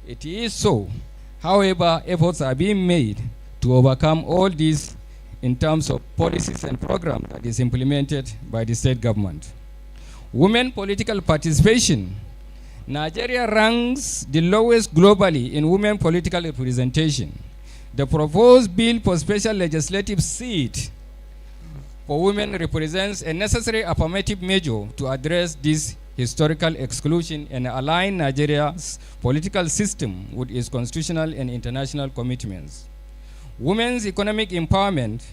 It is so. However, efforts are being made to overcome all this in terms of policies and programs that is implemented by the state government. Women political participation. Nigeria ranks the lowest globally in women political representation. The proposed bill for special legislative seat for women represents a necessary affirmative measure to address this historical exclusion and align Nigeria's political system with its constitutional and international commitments. Women's economic empowerment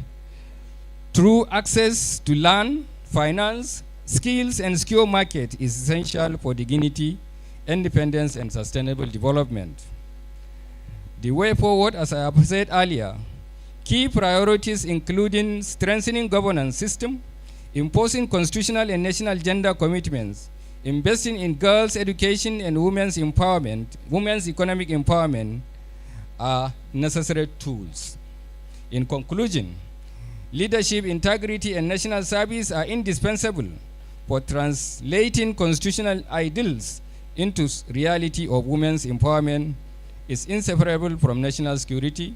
through access to land, finance, skills, and skill market is essential for dignity, independence, and sustainable development. The way forward, as I have said earlier, key priorities including strengthening governance system, imposing constitutional and national gender commitments, investing in girls' education and women's empowerment, women's economic empowerment are necessary tools. In conclusion, leadership, integrity, and national service are indispensable for translating constitutional ideals into reality of women's empowerment is inseparable from national security,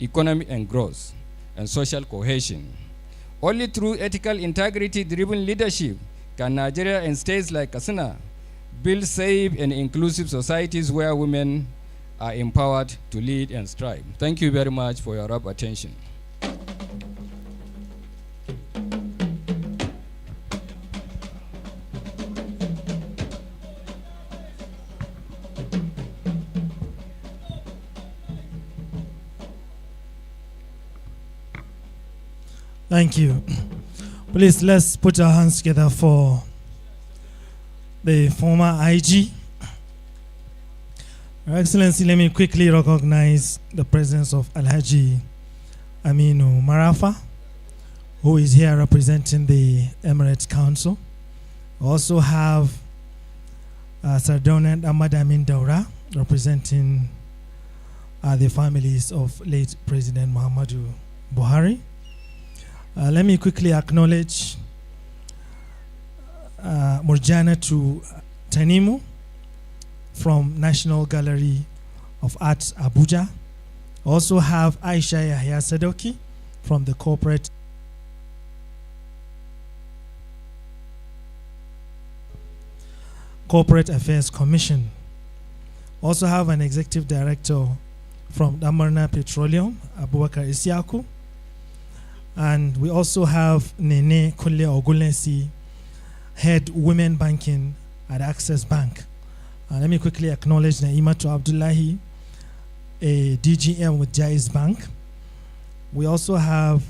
economic and growth, and social cohesion. Only through ethical integrity-driven leadership can Nigeria and states like Katsina build safe and inclusive societies where women are empowered to lead and strive. Thank you very much for your rapt attention. Thank you. Please, let's put our hands together for the former IG. Your Excellency, let me quickly recognize the presence of Alhaji Aminu Marafa, who is here representing the Emirates Council. We also have Sardonet Ahmad Amin Daura, representing the families of late President Muhammadu Buhari. Let me quickly acknowledge Murjana to Tanimu from National Gallery of Arts, Abuja. Also have Aisha Yahya Sadoki from the Corporate Affairs Commission. Also have an Executive Director from Damarna Petroleum, Abubakar Isiaku. And we also have Nene Kulle Ogulensi, Head Women Banking at Access Bank. Let me quickly acknowledge Naimatu Abdullahi, a DGM with Jais Bank. We also have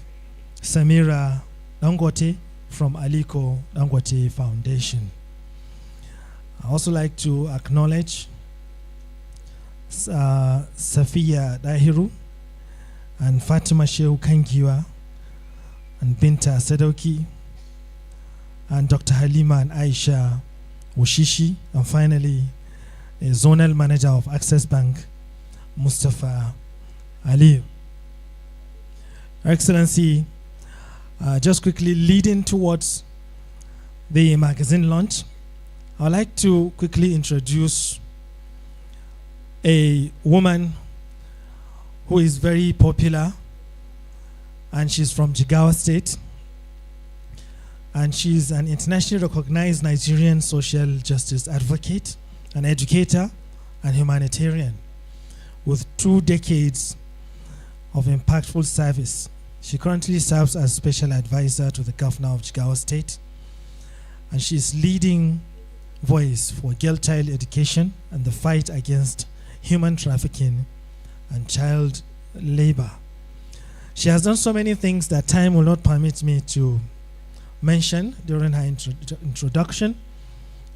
Samira Dangote from Aliko Dangote Foundation. I also like to acknowledge Safiya Dahiru and Fatima Shehu Kangiwa and Binta Sadoki and Dr. Halima and Aisha Wushishi, and finally a zonal manager of Access Bank, Mustafa Ali. Your Excellency, just quickly leading towards the magazine launch, I'd like to quickly introduce a woman who is very popular, and she's from Jigawa State, and she's an internationally recognized Nigerian social justice advocate, an educator, and humanitarian with 2 decades of impactful service. She currently serves as special advisor to the governor of Jigawa State, and she's leading voice for girl child education and the fight against human trafficking and child labor. She has done so many things that time will not permit me to mention during her introduction.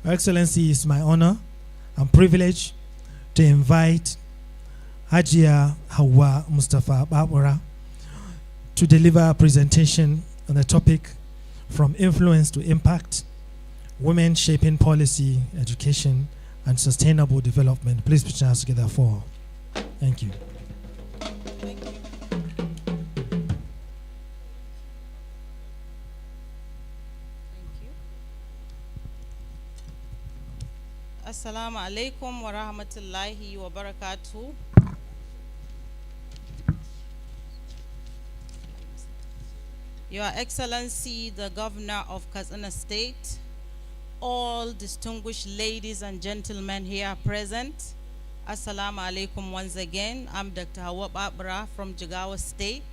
Your Excellency, it's my honor and privilege to invite Hajia Hawa Mustafa Babura to deliver a presentation on the topic From Influence to Impact, Women Shaping Policy, Education, and Sustainable Development. Please put your hands together for her. Thank you. Assalamu alaikum wa rahmatullahi wa barakatuh. Your Excellency, the Governor of Katsina State, all distinguished ladies and gentlemen here present, Assalamu alaikum once again. I'm Dr. Hawa Babra from Jigawa State.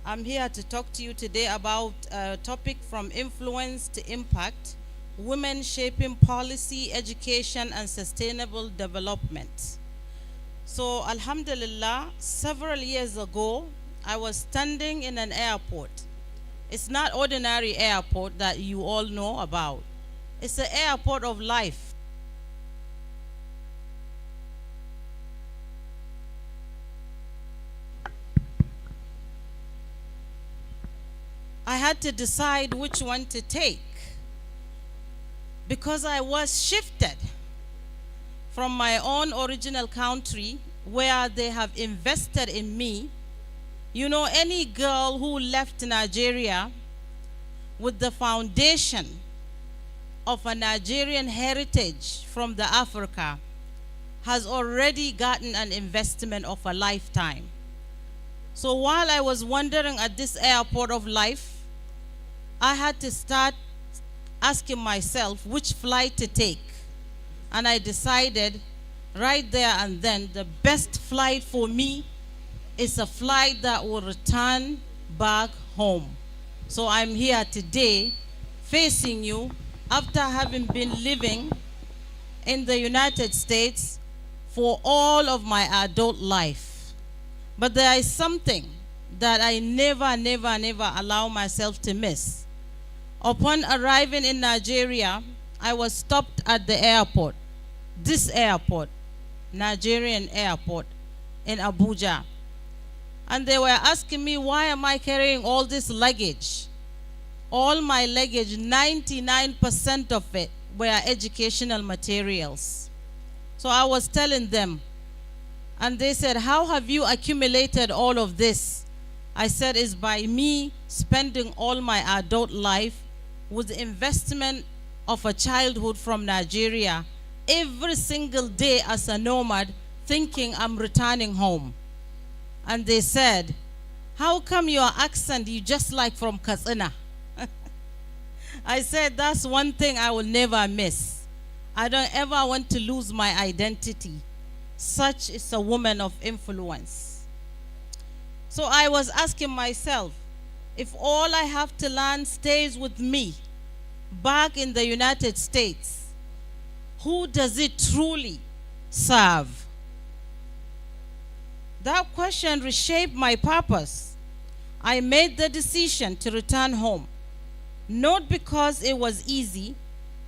I'm here to talk to you today about a topic from influence to impact, women shaping policy, education, and sustainable development. So, alhamdulillah, several years ago, I was standing in an airport. It's not ordinary airport that you all know about. It's the airport of life. I had to decide which one to take because I was shifted from my own original country where they have invested in me. You know, any girl who left Nigeria with the foundation of a Nigerian heritage from the Africa has already gotten an investment of a lifetime. So while I was wandering at this airport of life, I had to start asking myself which flight to take. And I decided right there and then the best flight for me is a flight that will return back home. So I'm here today facing you after having been living in the United States for all of my adult life. But there is something that I never allow myself to miss. Upon arriving in Nigeria, I was stopped at the airport, this airport, Nigerian airport in Abuja. And they were asking me, why am I carrying all this luggage? All my luggage, 99% of it were educational materials. So I was telling them, and they said, how have you accumulated all of this? I said, it's by me spending all my adult life with the investment of a childhood from Nigeria, every single day as a nomad, thinking I'm returning home. And they said, how come your accent, you just like from Katsina? I said, that's one thing I will never miss. I don't ever want to lose my identity. Such is a woman of influence. So I was asking myself, if all I have to learn stays with me back in the United States, who does it truly serve? That question reshaped my purpose. I made the decision to return home, not because it was easy,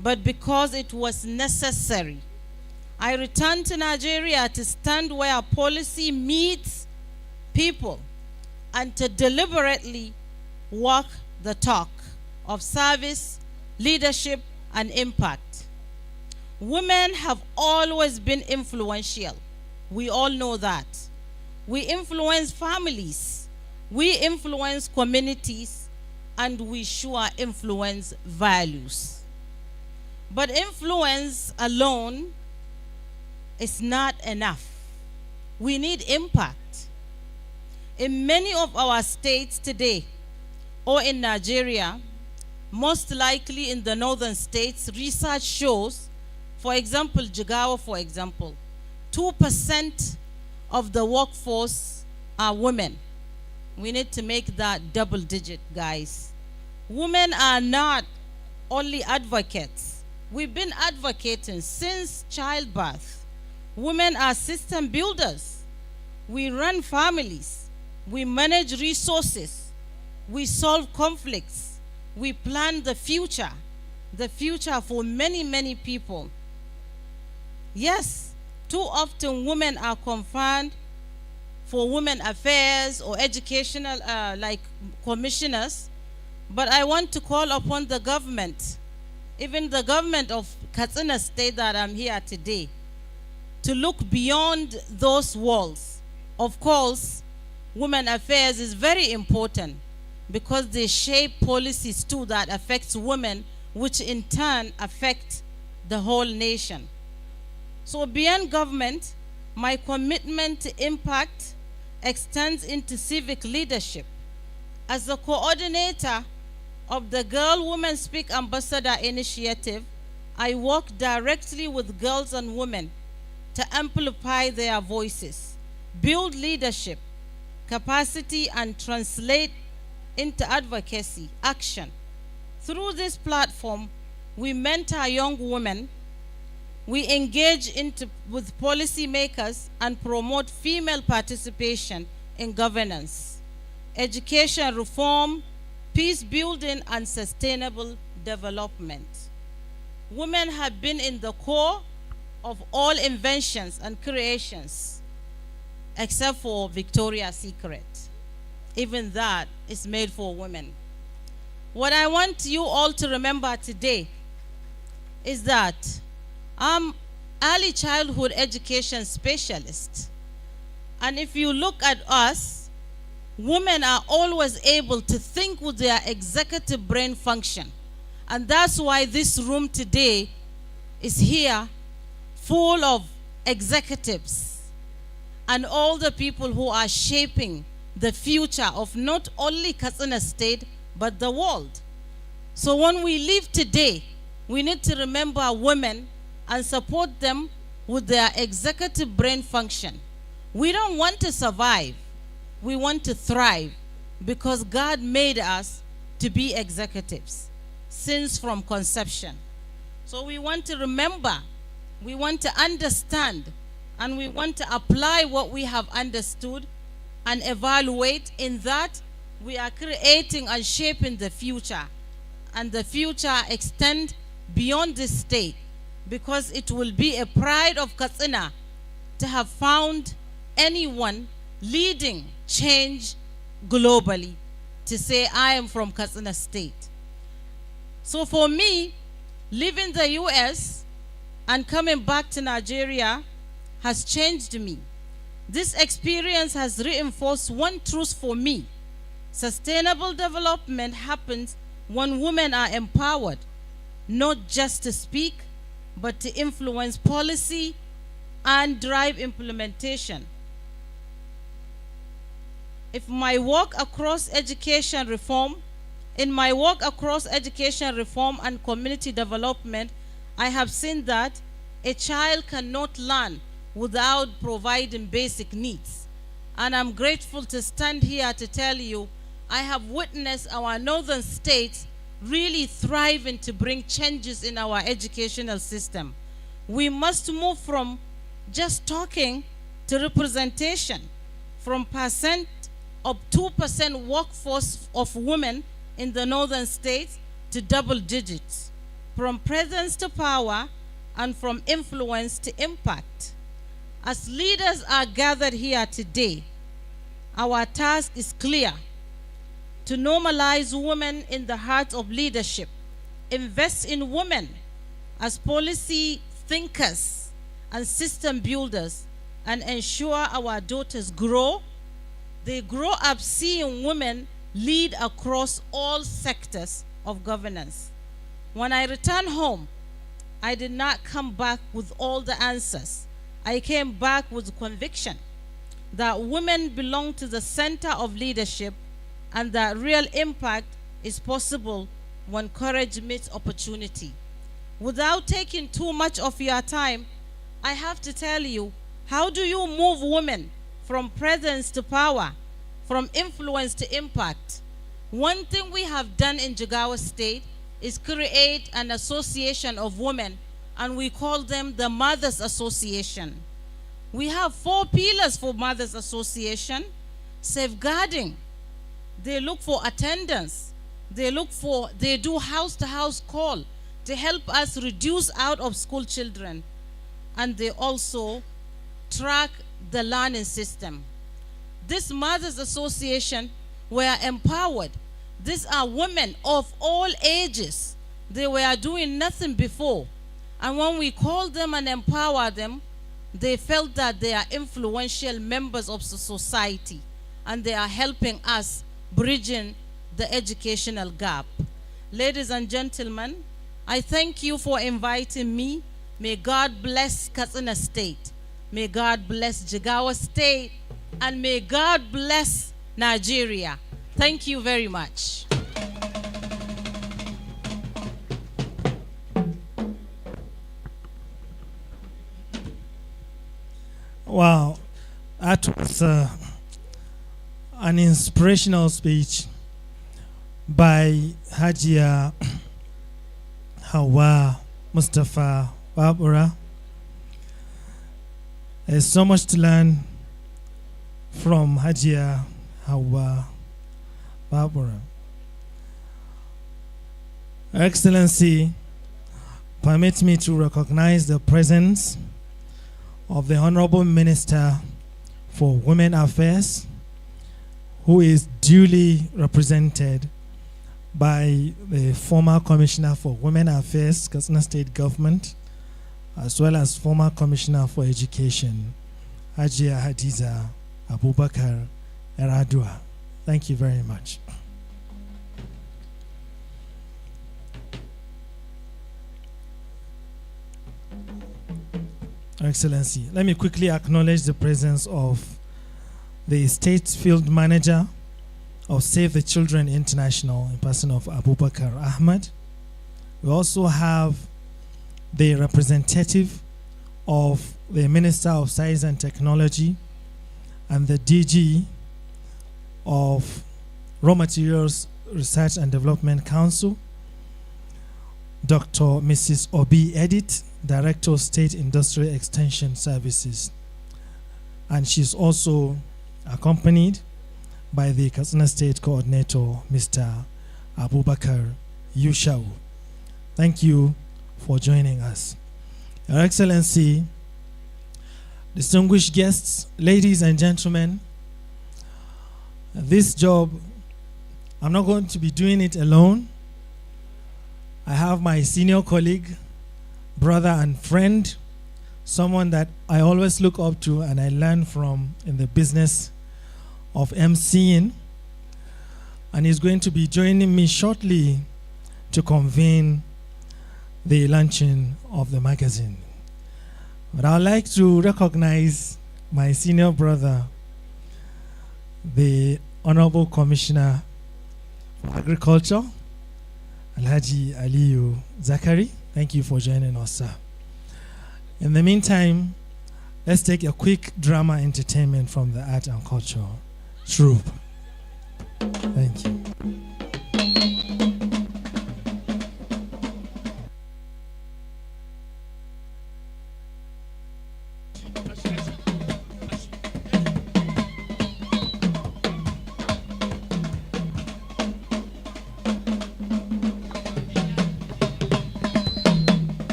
but because it was necessary. I returned to Nigeria to stand where policy meets people and to deliberately walk the talk of service, leadership, and impact. Women have always been influential. We all know that. We influence families, we influence communities, and we sure influence values. But influence alone is not enough. We need impact. In many of our states today, or in Nigeria, most likely in the northern states, research shows, for example, Jigawa, for example, 2% of the workforce are women. We need to make that double digit, guys. Women are not only advocates. We've been advocating since childbirth. Women are system builders. We run families. We manage resources. We solve conflicts. We plan the future for many people. Yes, too often women are confined for women affairs or educational like commissioners, but I want to call upon the government, even the government of Katsina State that I'm here today, to look beyond those walls. Of course, women affairs is very important because they shape policies too that affects women, which in turn affect the whole nation. So beyond government, my commitment to impact extends into civic leadership. As the coordinator of the Girl Women Speak Ambassador Initiative, I work directly with girls and women to amplify their voices, build leadership, capacity, and translate into advocacy, action. Through this platform, we mentor young women, we engage with policymakers and promote female participation in governance, education reform, peace building, and sustainable development. Women have been in the core of all inventions and creations, except for Victoria's Secret. Even that is made for women. What I want you all to remember today is that I'm early childhood education specialist. And if you look at us, women are always able to think with their executive brain function. And that's why this room today is here full of executives and all the people who are shaping the future of not only Katsina State, but the world. So when we live today, we need to remember women and support them with their executive brain function. We don't want to survive. We want to thrive because God made us to be executives since from conception. So we want to remember, we want to understand, and we want to apply what we have understood and evaluate. In that, we are creating and shaping the future. And the future extends beyond this state, because it will be a pride of Katsina to have found anyone leading change globally, to say, I am from Katsina State. So for me, leaving the US and coming back to Nigeria has changed me. This experience has reinforced one truth for me. Sustainable development happens when women are empowered, not just to speak, but to influence policy and drive implementation. In my work across education reform and community development, I have seen that a child cannot learn without providing basic needs. And I'm grateful to stand here to tell you, I have witnessed our northern states really thriving to bring changes in our educational system. We must move from just talking to representation, from percent of 2% workforce of women in the northern states to double digits, from presence to power, and from influence to impact. As leaders are gathered here today, our task is clear: to normalize women in the heart of leadership, invest in women as policy thinkers and system builders, and ensure our daughters they grow up seeing women lead across all sectors of governance. When I returned home, I did not come back with all the answers. I came back with conviction that women belong to the center of leadership, and that real impact is possible when courage meets opportunity. Without taking too much of your time, I have to tell you, how do you move women from presence to power, from influence to impact? One thing we have done in Jigawa State is create an association of women, and we call them the Mothers Association. We have 4 pillars for Mothers Association: safeguarding. They look for attendance. They do house-to-house call to help us reduce out-of-school children. And they also track the learning system. This Mothers Association were empowered. These are women of all ages. They were doing nothing before. And when we call them and empower them, they felt that they are influential members of society, and they are helping us bridging the educational gap. Ladies and gentlemen, I thank you for inviting me May God bless Katsina State. May God bless Jigawa State. And may God bless Nigeria. Thank you very much. Wow, that was an inspirational speech by Hajia Hawa Mustafa Babura. There's so much to learn from Hajia Hawa Babura. Your Excellency, permit me to recognize the presence of the Honorable Minister for Women Affairs, who is duly represented by the former Commissioner for Women Affairs, Katsina State Government, as well as former Commissioner for Education, Hajia Hadiza Abubakar Eradua. Thank you very much. Excellency, let me quickly acknowledge the presence of the State Field Manager of Save the Children International in person of Abubakar Ahmad. We also have the representative of the Minister of Science and Technology and the DG of Raw Materials Research and Development Council, Dr. Mrs. Obi Edith, Director of State Industrial Extension Services. And she's also accompanied by the Katsina State Coordinator, Mr. Abubakar Yushau. Thank you for joining us. Your Excellency, distinguished guests, ladies and gentlemen, this job, I'm not going to be doing it alone. I have my senior colleague, brother and friend, someone that I always look up to and I learn from in the business of emceeing. And he's going to be joining me shortly to convene the launching of the magazine. But I'd like to recognize my senior brother, the Honorable Commissioner for Agriculture, Alhaji Aliyu Zakari. Thank you for joining us, sir. In the meantime, let's take a quick drama entertainment from the Art and Culture troupe. Thank you.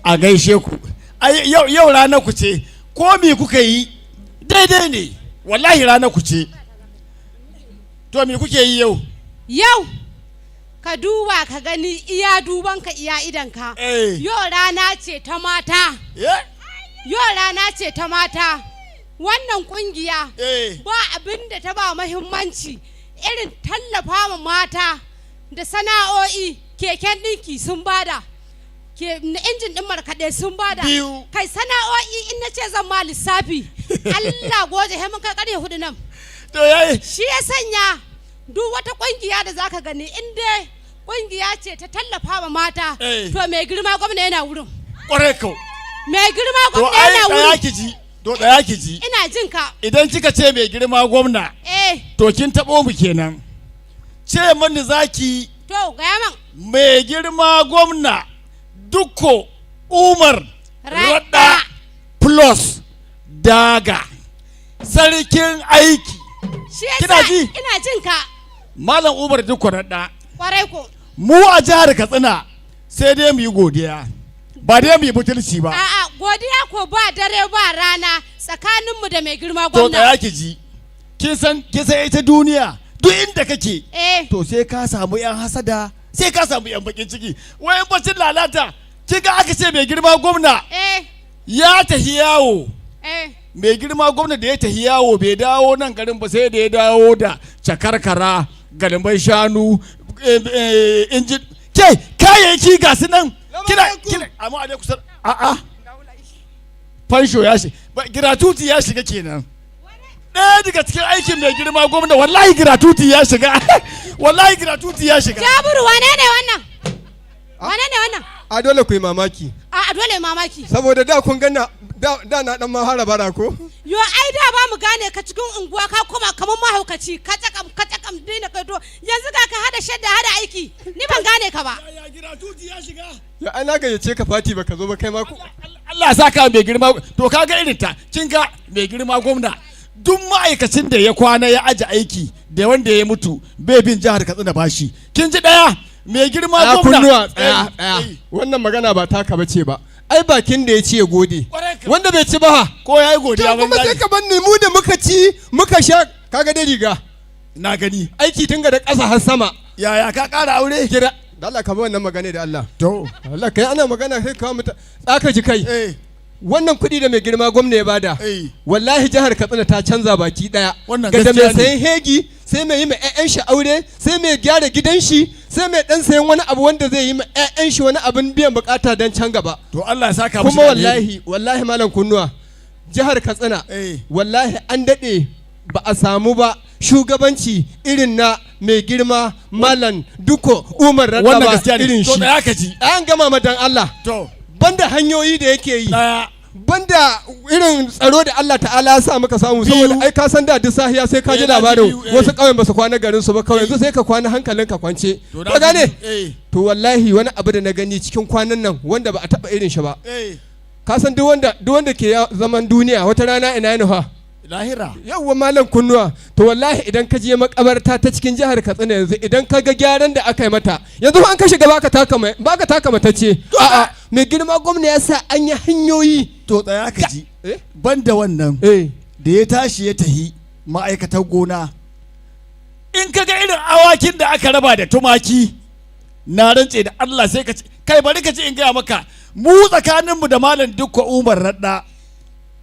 A gaishe ku. Yau rana ku ce, ko me kuka yi daidai ne, wallahi rana ku ce. To me kuke yi yau? Yau ka duba ka gani iya dubanka iya idanka. Yau rana ce ta mata. Yau rana ce ta mata. Wannan kungiya ba abin da ta ba muhimmanci irin tallafa ma mata da sana'o'i. Keken ɗinki sun bada, injin ɗin markaɗe sun bada, kai sana'o'i in na ce zan ma lissafi, Allah goje he mun kai ƙarfe 4 nan. Shi ya sanya duk wata ƙungiya da zaka gani in dai ƙungiya ce ta tallafa ma mata, to mai girma gwamna yana wurin. Ƙwarai kau. Mai girma gwamna yana wurin. To tsaya ki ji. Ina jin ka. Idan kika ce mai girma gwamna, to kin taɓo mu kenan. Ce mani zaki. To gaya man. Mai girma gwamna Dukko Umar Radda plus Daga sarkin aiki. Kina ji? Ina jin ka. Malam Umar Dukko Radda. Kwarai ko. Mu a jihar Katsina sai dai mu yi godiya. Ba dai mu yi butulci ba. A'a godiya ko ba dare ba rana tsakaninmu da mai girma gwamna. To tsaya ki ji. Kin san ita duniya duk inda kake. To sai ka samu yan hasada. Sai ka samu yan bakin ciki wayan bacin lalata kiga aka ce mai girma gwamna ya tafi yawo mai girma gwamna da ya tafi yawo bai dawo nan garin ba sai da ya dawo da cakarkara galmban shanu injin ke kayayyaki ga su nan kina amma a dai kusa a'a fansho ya shiga gratuity ya shiga kenan ɗaya daga cikin aikin mai girma gwamna wallahi gratuity ya shiga wallahi gratuity ya shiga Jabiru wane ne wannan a dole ku yi mamaki a dole mamaki saboda da kun ganna da na dan mahara bara ko yo ai da ba mu gane ka cikin unguwa ka koma kamar mahaukaci ka takam dina kai to yanzu ga ka hada shadda hada aiki ni ban gane ka ba ya gratuity ya shiga ya ai na gayyace ka fati baka zo ba kai ma ku Allah ya saka mai girma to kaga irin ta kin ga mai girma gwamna duk ma'aikacin da ya kwana ya aje aiki da wanda ya mutu bai bin jihar Katsina bashi kin ji daya mai girma gwamna tsaya wannan magana ba taka bace ba ai bakin da ya ci ya gode wanda bai ci ba ko yayi godiya kuma sai ka banni mu da muka ci muka sha kaga da riga na gani aiki tun ga da ƙasa har sama yaya ka ƙara aure kira da Allah ka ba wannan magana da Allah to Allah kai ana magana sai ka muta tsaka ji kai wannan kuɗi da mai girma gwamna ya bada wallahi jihar Katsina ta canza baki daya ga da mai sayan hegi sai mai yi ma ƴaƴan shi aure sai mai gyara gidan shi sai mai dan sayan wani abu wanda zai yi ma ƴaƴan shi wani abin biyan bukata dan can gaba to Allah ya saka musu kuma wallahi malam kunnuwa jihar Katsina wallahi an dade ba a samu ba shugabanci irin na mai girma malam duko Umar Radda ba irin shi an gama madan Allah to banda hanyoyi da yake yi banda irin tsaro da Allah ta'ala ya sa muka samu saboda ai ka san da duk sahiya sai ka ji labarin wasu ƙauyen ba su kwana garin su ba kawai yanzu sai ka kwana hankalin ka kwance ka gane to wallahi wani abu da na gani cikin kwanan nan wanda ba a taba irin shi ba ka san duk wanda ke zaman duniya wata rana ina ne fa lahira yawwa malam kunnuwa to wallahi idan ka je makabarta ta cikin jihar Katsina yanzu idan ka ga gyaran da aka yi mata yanzu an ka shiga baka taka mata ce a'a mai girma gwamna ya sa an yi hanyoyi to tsaya ka ji banda wannan da ya tashi ya tahi ma'aikatar gona in ka ga irin awakin da aka raba da tumaki na rantse da Allah sai ka kai bari ka ci in gaya maka mu tsakaninmu da malam Dukko Umar Radda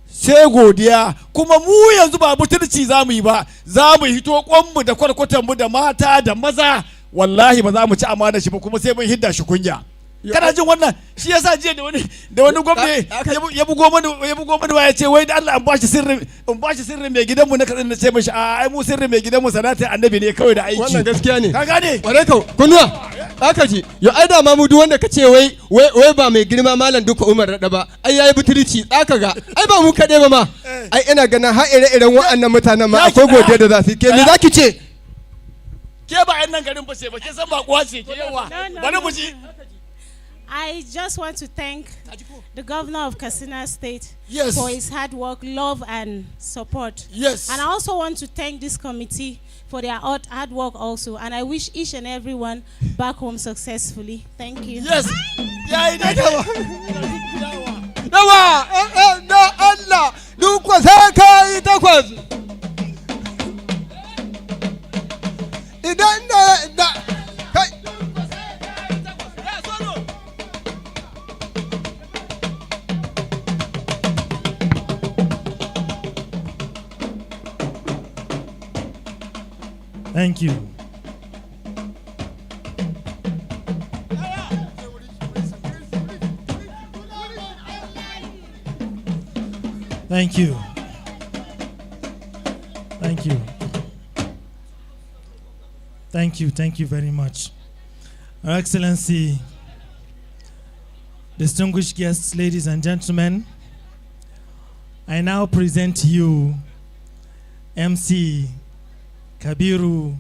sai godiya kuma mu yanzu ba mutunci za mu yi ba za mu hito kwanmu da kwarkwatanmu da mata da maza wallahi ba za mu ci amana shi ba kuma sai mun hidda shi kunya kana jin wannan shi yasa jiya da wani gwamnati ya bugo mani ya ce wai da Allah an bashi sirrin mai gidanmu na Katsina ce mishi a ai mu sirrin mai gidanmu salatin annabi ne kawai da aiki wannan gaskiya ne ka gane bare ka kunnuwa aka ji yo ai da ma mu duk wanda ka ce wai ba mai girma malam Dukko Umar Radda ba ai yayi butulci tsaka ga ai ba mu kade ba ma ai ina ganin har ire-iren wa'annan mutanen ma akwai godiya da za su ke me zaki ce ke ba yan nan garin ba ce ba ke san ba kuwa ce ke yawa bari mu ji I just want to thank the governor of Katsina State yes. for his hard work, love, and support. Yes. And I also want to thank this committee for their hard work also. And I wish each and everyone back home successfully. Thank you. Yes. Yawa, na Allah, duk sai kai takwas. Idan da kai Thank you. Thank you. Thank you. Thank you. Thank you very much. Your Excellency, distinguished guests, ladies and gentlemen, I now present to you MC Kabiru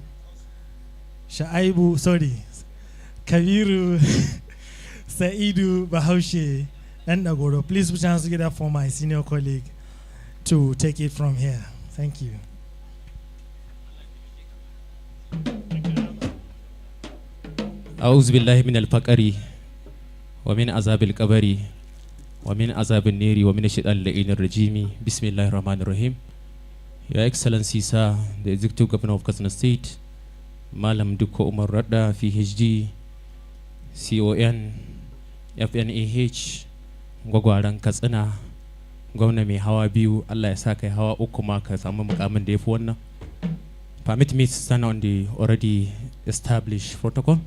Saidu Bahaushe and Nagoro. Please put your hands together for my senior colleague to take it from here. Thank you. أعوذ بالله من الفقر ومن عذاب القبر ومن عذاب النار ومن الشيطان اللعين الرجيم بسم الله الرحمن الرحيم. Your Excellency, sir, the Executive Governor of Katsina State, Malam Dukko Umar Radda, PhD, CON, FNAH, Gwagwaran Katsina, gwamna mai hawa biyu, Allah ya sa kai hawa uku ma ka samu mukamin da ya fi wannan. Permit me to stand on the already established protocol.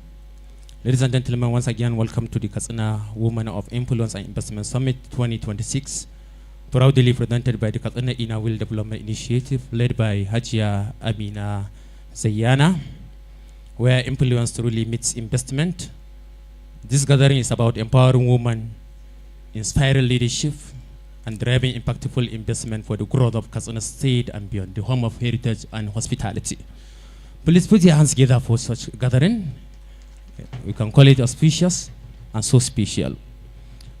Ladies and gentlemen, once again, welcome to the Katsina Women of Influence and Investment Summit 2026, proudly presented by the Katsina Inner Wheel Development Initiative, led by Hajia Amina Zayyana, where influence truly meets investment. This gathering is about empowering women, inspiring leadership, and driving impactful investment for the growth of Katsina State and beyond, the home of heritage and hospitality. Please put your hands together for such gathering. We can call it auspicious and so special.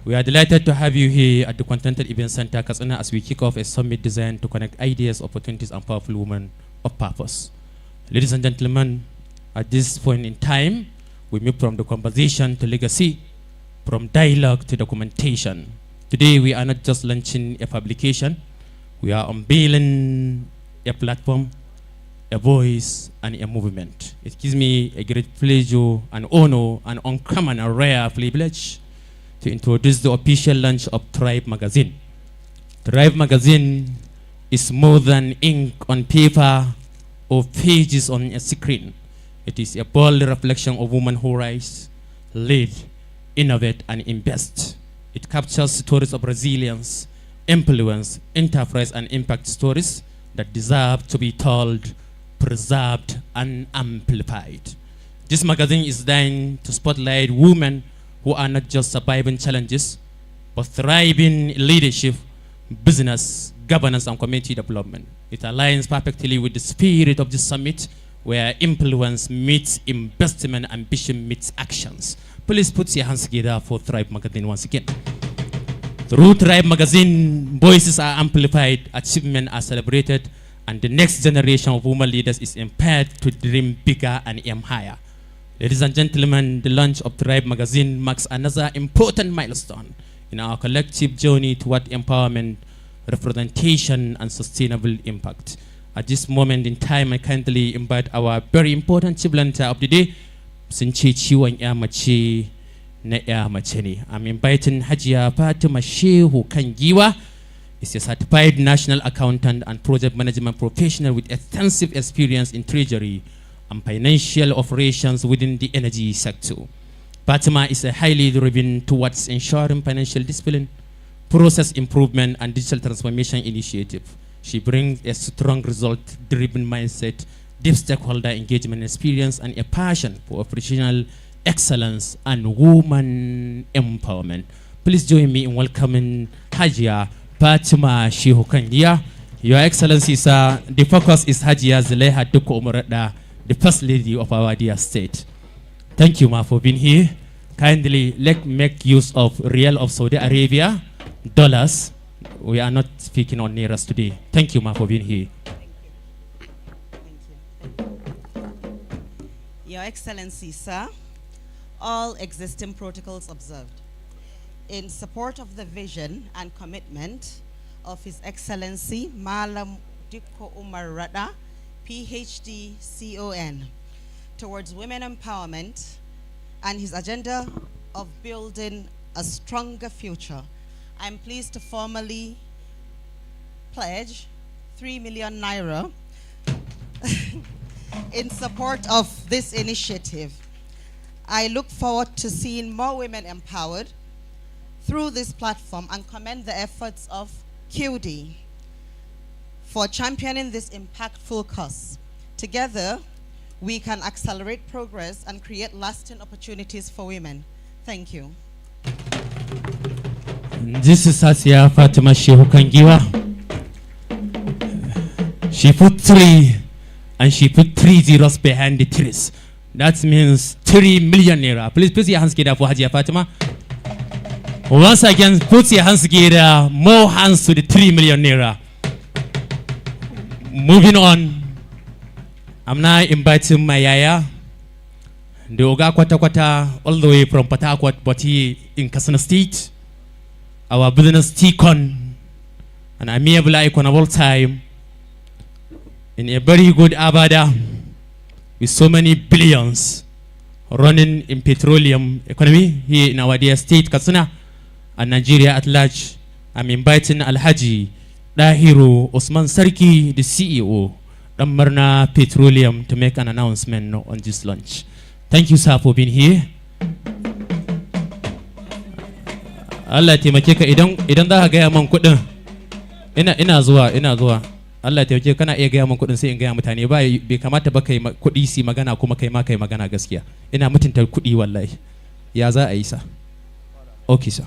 We are delighted to have you here at the Contented Event Center, Katsina, as we kick off a summit designed to connect ideas, opportunities, and powerful women of purpose. Ladies and gentlemen, at this point in time, we move from the conversation to legacy, from dialogue to documentation. Today, we are not just launching a publication, we are unveiling a platform, a voice, and a movement. It gives me a great pleasure and honor and uncommon and rare privilege to introduce the official launch of Tribe Magazine. Tribe Magazine is more than ink on paper or pages on a screen. It is a bold reflection of women who rise, lead, innovate, and invest. It captures stories of resilience, influence, enterprise, and impact stories that deserve to be told, preserved, and amplified. This magazine is designed to spotlight women who are not just surviving challenges, but thriving in leadership, business, governance, and community development. It aligns perfectly with the spirit of this summit, where influence meets investment, ambition meets actions. Please put your hands together for Tribe Magazine once again. Through Tribe Magazine, voices are amplified, achievements are celebrated, and the next generation of women leaders is empowered to dream bigger and aim higher. Ladies and gentlemen, the launch of Tribe Magazine marks another important milestone in our collective journey toward empowerment, representation, and sustainable impact. At this moment in time, I kindly invite our very important chiblanta of the day, Sinchi Chiwang Yamachi na Yamacheni. I'm inviting Hajia Fatima Shehu Kangiwa. Is a certified national accountant and project management professional with extensive experience in treasury and financial operations within the energy sector. Fatima is a highly driven towards ensuring financial discipline, process improvement, and digital transformation initiative. She brings a strong result-driven mindset, deep stakeholder engagement experience, and a passion for operational excellence and woman empowerment. Please join me in welcoming Hajia Fatima Shehu Kangiwa. Your Excellency, sir, the focus is Hajia Zaleha Duko Umurada, the First Lady of our dear state. Thank you, ma, for being here. Kindly let's make use of Riyal of Saudi Arabia, dollars. We are not speaking on Nairas today. Thank you, ma, for being here. Your Excellency, sir, all existing protocols observed. In support of the vision and commitment of His Excellency Malam Dikko Umar Rada, PhD, CON, towards women empowerment and his agenda of building a stronger future, I'm pleased to formally pledge 3 million naira in support of this initiative. I look forward to seeing more women empowered through this platform and commend the efforts of KIWDI for championing this impactful cause. Together, we can accelerate progress and create lasting opportunities for women. Thank you. This is Hajia Fatima Shehu Kangiwa. She put 3 and she put 3 zeros behind the 3s. That means 3 million naira. Please put your hands together for Hajia Fatima. Once again, put your hands together, more hands to the 3 million naira. Moving on, I'm now inviting my yaya, the Oga Kwata Kwata, all the way from Port Harcourt, but he in Katsina State, our business T-Con, and amiable icon of all time, in a very good abada, with so many billions running in petroleum economy here in our dear state, Katsina, and Nigeria at large. I'm inviting Alhaji Dahiru Osman Sarki, the CEO, Ramarna Petroleum, to make an announcement on this launch. Thank you, sir, for being here. Allah taimake ka idan za ka gaya man kuɗin ina zuwa Allah taimake kana iya gaya man kuɗin sai in gaya mutane bai kamata ba kai kuɗi si magana kuma kai ma kai magana gaskiya ina mutunta kuɗi wallahi ya za a yi sa okay sir.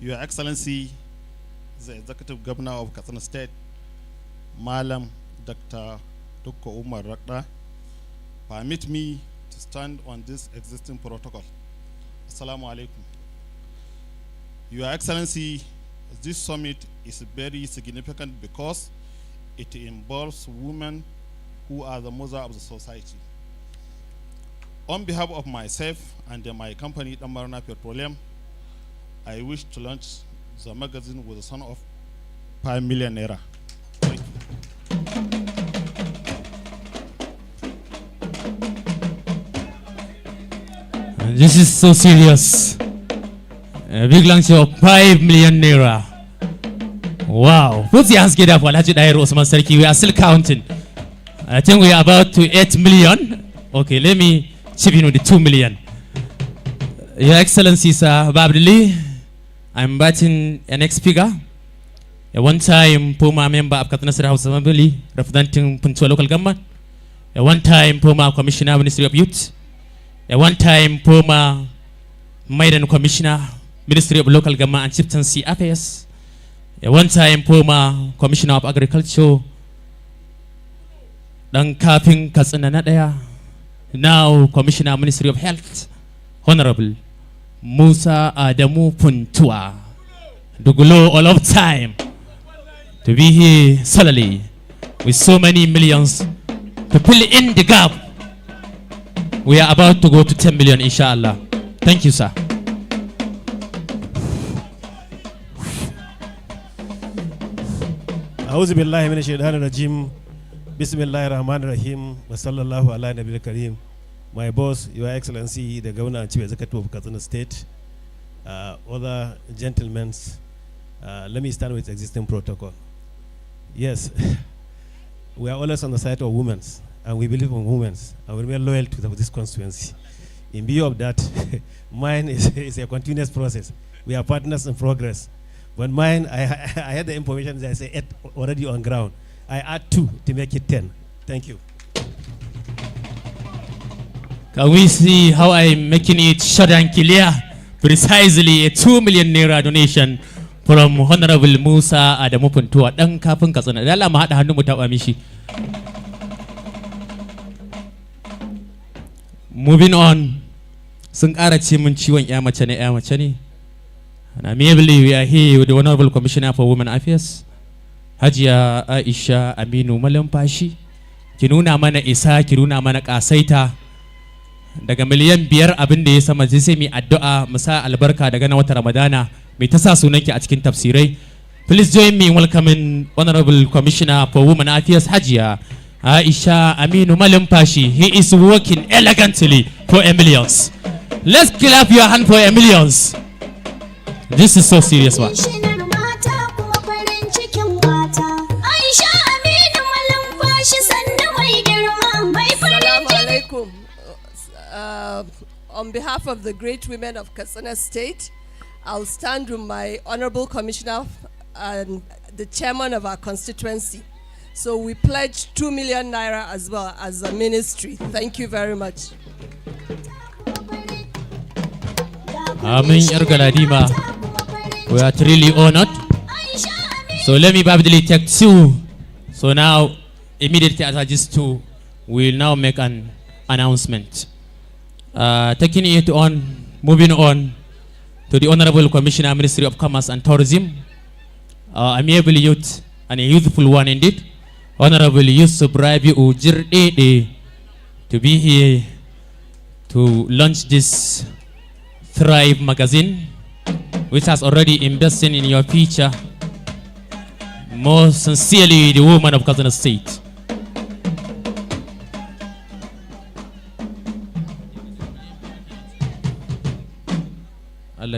Your Excellency, the Executive Governor of Katsina State, Malam Dr. Dukko Umar Rakda, permit me to stand on this existing protocol. Assalamu alaikum. Your Excellency, this summit is very significant because it involves women who are the mother of the society. On behalf of myself and my company, Damarna Petroleum, I wish to launch the magazine with a sum of 5 million naira. Thank you. This is so serious. A big launch of 5 million naira. Wow. Put your hands together for Alhaji Dahiru Osman Sarki. We are still counting. I think we are about to 8 million. Okay, let me chip in with the 2 million. Your Excellency, sir, Babdili, I'm inviting a next speaker. A one-time former member of Katsina State House Assembly, representing Puntua Local Government. A one-time former Commissioner, Ministry of Youth. A one-time former Maiden Commissioner, Ministry of Local Government and Chieftaincy Affairs. A one-time former Commissioner of Agriculture, Dan Kaping Katsina Nadaya. Now Commissioner, Ministry of Health, Honorable Musa Adamu Puntua, the glow all of time, to be here solely with so many millions to fill in the gap. We are about to go to 10 million, inshallah. Thank you, sir. A'udhu billahi minash shaitanir rajim. Bismillahir rahmanir rahim. Wa sallallahu ala nabiyil karim. My boss, Your Excellency, the Governor and Chief Executive of Katsina State, other gentlemen, let me start with existing protocol. Yes, we are always on the side of women, and we believe in women, and we remain loyal to this constituency. In view of that, mine is a continuous process. We are partners in progress. But mine, I had the information that I say 8 already on ground. I add 2 to make it 10. Thank you. Can we see how I'm making it short and clear? Precisely a 2 million naira donation from Honorable Musa Adamu Puntua. Dan kafin Katsina. Da Allah mu haɗa hannu mu taɓa mishi. Moving on. Sun ƙara ce mun ciwon ya mace ne. And amiably we are here with the Honorable Commissioner for Women Affairs, Hajiya Aisha Aminu Malampashi. Ki nuna mana isa, ki nuna mana ƙasaita. Daga miliyan 5 abin da ya sama sai mu addu'a mu sa albarka daga na wata Ramadana mai ta sa sunanki a cikin tafsirai. Please join me in welcoming Honorable Commissioner for Women Affairs Hajiya Aisha Aminu Malampashi. He is working elegantly for a millions. Let's clap your hand for a millions. This is so serious one. On behalf of the great women of Katsina State, I'll stand with my Honorable Commissioner and the chairman of our constituency. So we pledge 2 million naira as well as a ministry. Thank you very much. Amin Yargaladima. We are truly honored. So let me probably take 2. So now, immediately after these 2, we will now make an announcement. Taking it on, moving on to the Honorable Commissioner, Ministry of Commerce and Tourism, amiable youth and a youthful one indeed, Honorable Yusuf Rabi Ujirde, to be here to launch this Thrive magazine, which has already invested in your future. Most sincerely, the woman of Katsina State.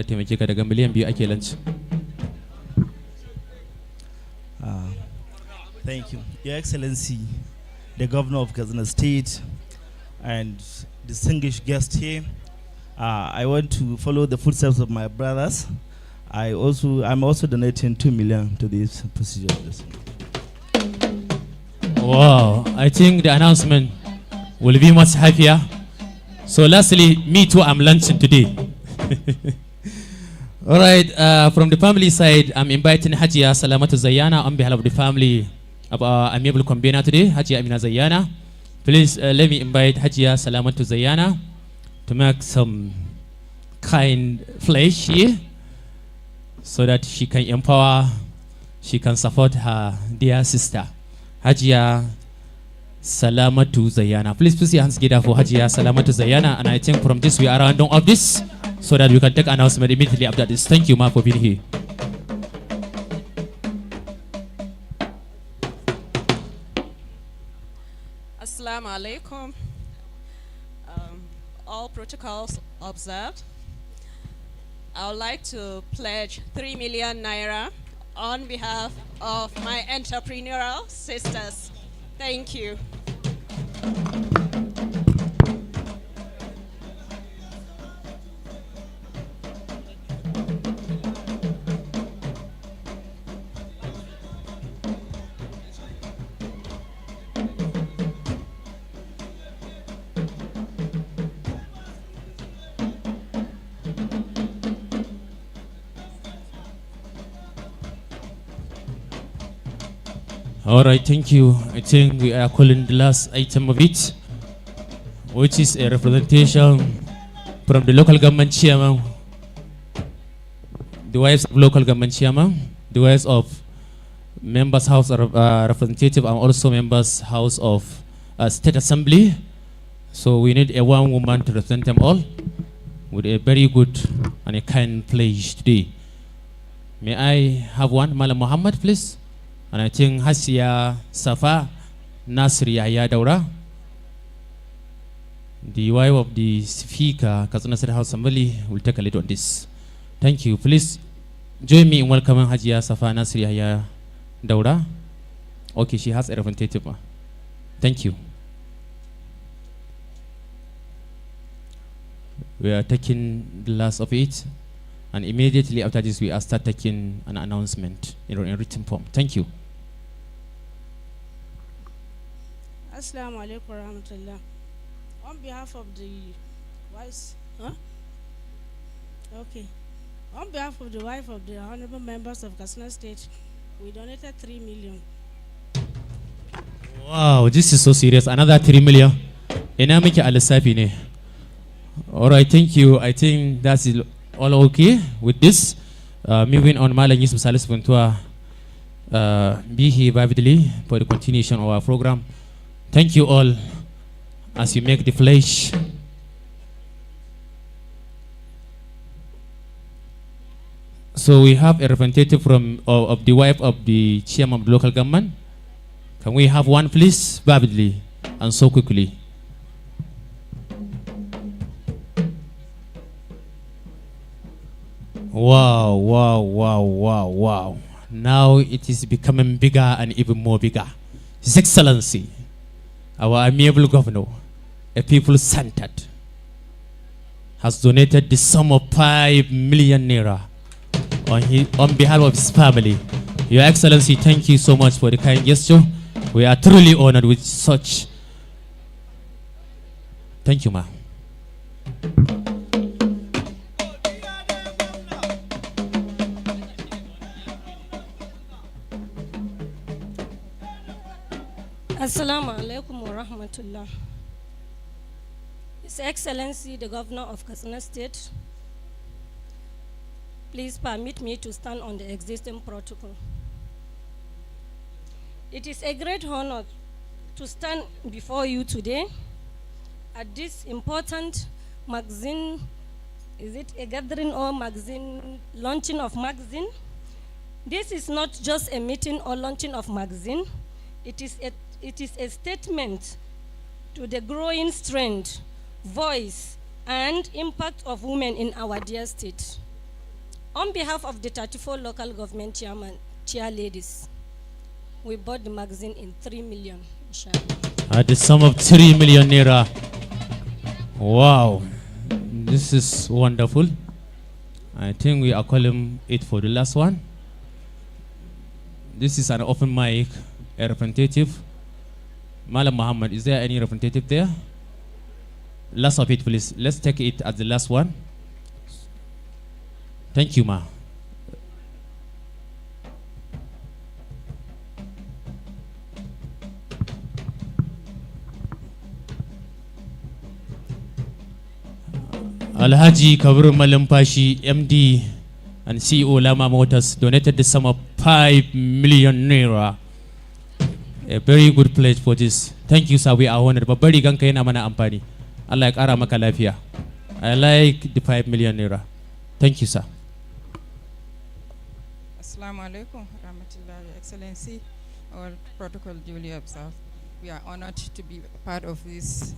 taimake ka daga miliyan 2 ake lunch. Thank you. Your Excellency, the Governor of Katsina State, and distinguished guests here. I want to follow the footsteps of my brothers. I'm also donating 2 million to this procedure. Wow, I think the announcement will be much happier. So lastly, me too, I'm lunching today. All right, from the family side, I'm inviting Hajia Salamatu Zayana on behalf of the family of our amiable convener today, Hajia Amina Zayana. Please let me invite Hajia Salamatu Zayana to make some kind flesh here so that she can empower, she can support her dear sister, Hajia Salamatu Zayana. Please put your hands together for Hajia Salamatu Zayana. And I think from this we are rounding up this so that we can take announcement immediately after this. Thank you, ma, for being here. Assalamu alaikum. All protocols observed. I would like to pledge 3 million naira on behalf of my entrepreneurial sisters. Thank you. All right, thank you. I think we are calling the last item of it, which is a representation from the local government chairman, the wives of local government chairman, the wives of members house representative, and also members house of state assembly. So we need a one woman to represent them all with a very good and a kind pledge today. May I have one, Malam Muhammad, please? And I think Hasia Safa Nasri Yahya Daura, the wife of the Speaker, Katsina State House Assembly, will take a lead on this. Thank you. Please join me in welcoming Hajia Safa Nasri Yahya Daura. Okay, she has a representative. Thank you. We are taking the last of it, and immediately after this, we are start taking an announcement in written form. Thank you. Assalamu alaikum warahmatullah. On behalf of the wives, okay. On behalf of the wife of the honorable members of Katsina State, we donated 3 million. Wow, this is so serious. Another 3 million. Ina miki alisafi ne. All right, thank you. I think that's all okay with this. Moving on, Malam Yusuf Salisu Ventura be here vividly for the continuation of our program. Thank you all as you make the flesh. So we have a representative from of the wife of the chairman of the local government. Can we have one, please, vividly and so quickly? Wow, wow, wow, wow, wow. Now it is becoming bigger and even more bigger. His Excellency, our amiable governor, a people-centered, has donated the sum of 5 million naira on behalf of his family. Your Excellency, thank you so much for the kind gesture. We are truly honored with such. Thank you, ma. Assalamu alaikum wa rahmatullah. His Excellency, the Governor of Katsina State, please permit me to stand on the existing protocol. It is a great honor to stand before you today at this important magazine. Is it a gathering or magazine, launching of magazine? This is not just a meeting or launching of magazine. It is a statement to the growing strength, voice, and impact of women in our dear state. On behalf of the 34 local government chair ladies, we bought the magazine in 3 million. At the sum of 3 million naira. Wow, this is wonderful. I think we are calling it for the last one. This is an open mic, a representative. Malam Muhammad, is there any representative there? Last of it, please. Let's take it as the last one. Thank you, ma. Alhaji Kabir Malampashi, MD and CEO Lama Motors, donated the sum of 5 million naira. A very good pledge for this. Thank you, sir. We are honored. Babari ganka yana mana amfani. Allah ya kara maka lafiya. I like the 5 million naira. Thank you, sir. Assalamu alaikum, Rahmatullahi, Excellency, all protocol duly observed. We are honored to be part of this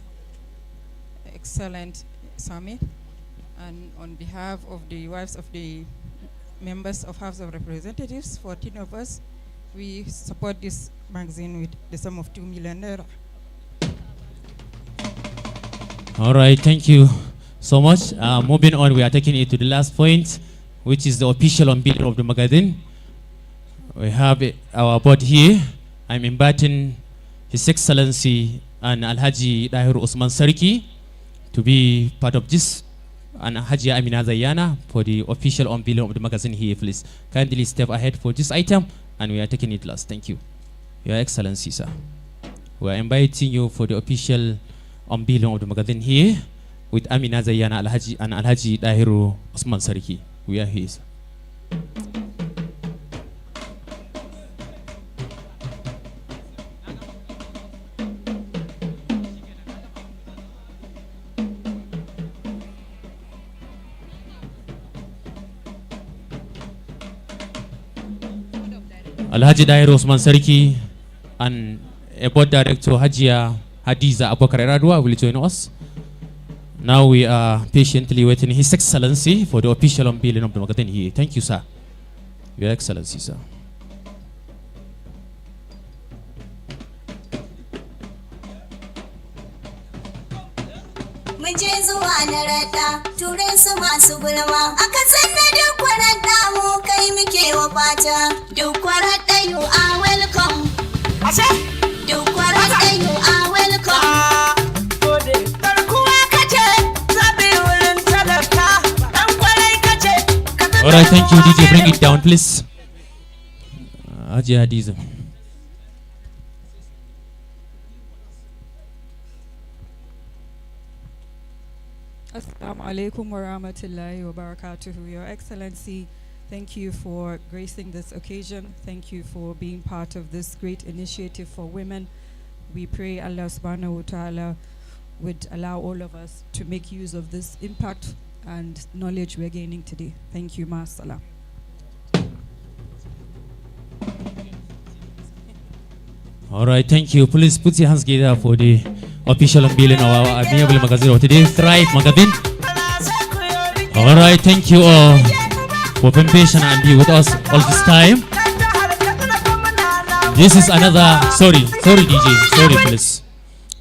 excellent summit. And on behalf of the wives of the members of House of Representatives, 14 of us, we support this magazine with the sum of 2 million naira. All right, thank you so much. Moving on, we are taking it to the last point, which is the official unveiling of the magazine. We have our board here. I'm inviting His Excellency and Alhaji Dahir Usman Sarki to be part of this, and Haji Amina Zayana for the official unveiling of the magazine here, please. Kindly step ahead for this item, and we are taking it last. Thank you. Your Excellency, sir. We are inviting you for the official unveiling of the magazine here with Amina Zayana Alhaji and Alhaji Dahiru Osman Sariki. We are here, sir. Alhaji Dahiru Osman Sariki and a board director Hajia Hadiza Abubakar Radwa will join us. Now we are patiently waiting His Excellency for the official unveiling of the magazine here. Thank you, sir. Your Excellency, sir. You are welcome. You are welcome. All right, thank you, DJ. Bring it down, please. Haji Hadiza. Assalamu alaikum wa rahmatullahi wa barakatuhu. Your Excellency, thank you for gracing this occasion. Thank you for being part of this great initiative for women. We pray Allah subhanahu wa ta'ala would allow all of us to make use of this impact and knowledge we're gaining today. Thank you, Ma'asala. All right, thank you. Please put your hands together for the official unveiling of our amiable magazine of today, Thrive Magazine. All right, thank you all for being patient and be with us all this time. This is another, sorry DJ, sorry please.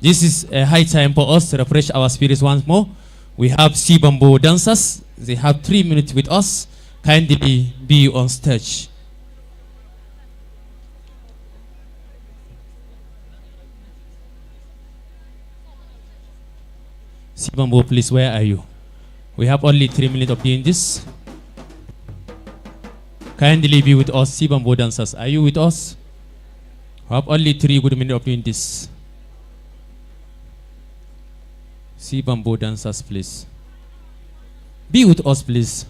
This is a high time for us to refresh our spirits once more. We have Sea Bamboo dancers. They have 3 minutes with us. Kindly be on stage. Sea Bamboo, please, where are you? We have only 3 minutes of doing this. Kindly be with us, Sea Bamboo dancers. Are you with us? We have only 3 good minutes of doing this. Sea Bamboo dancers, please. Be with us, please.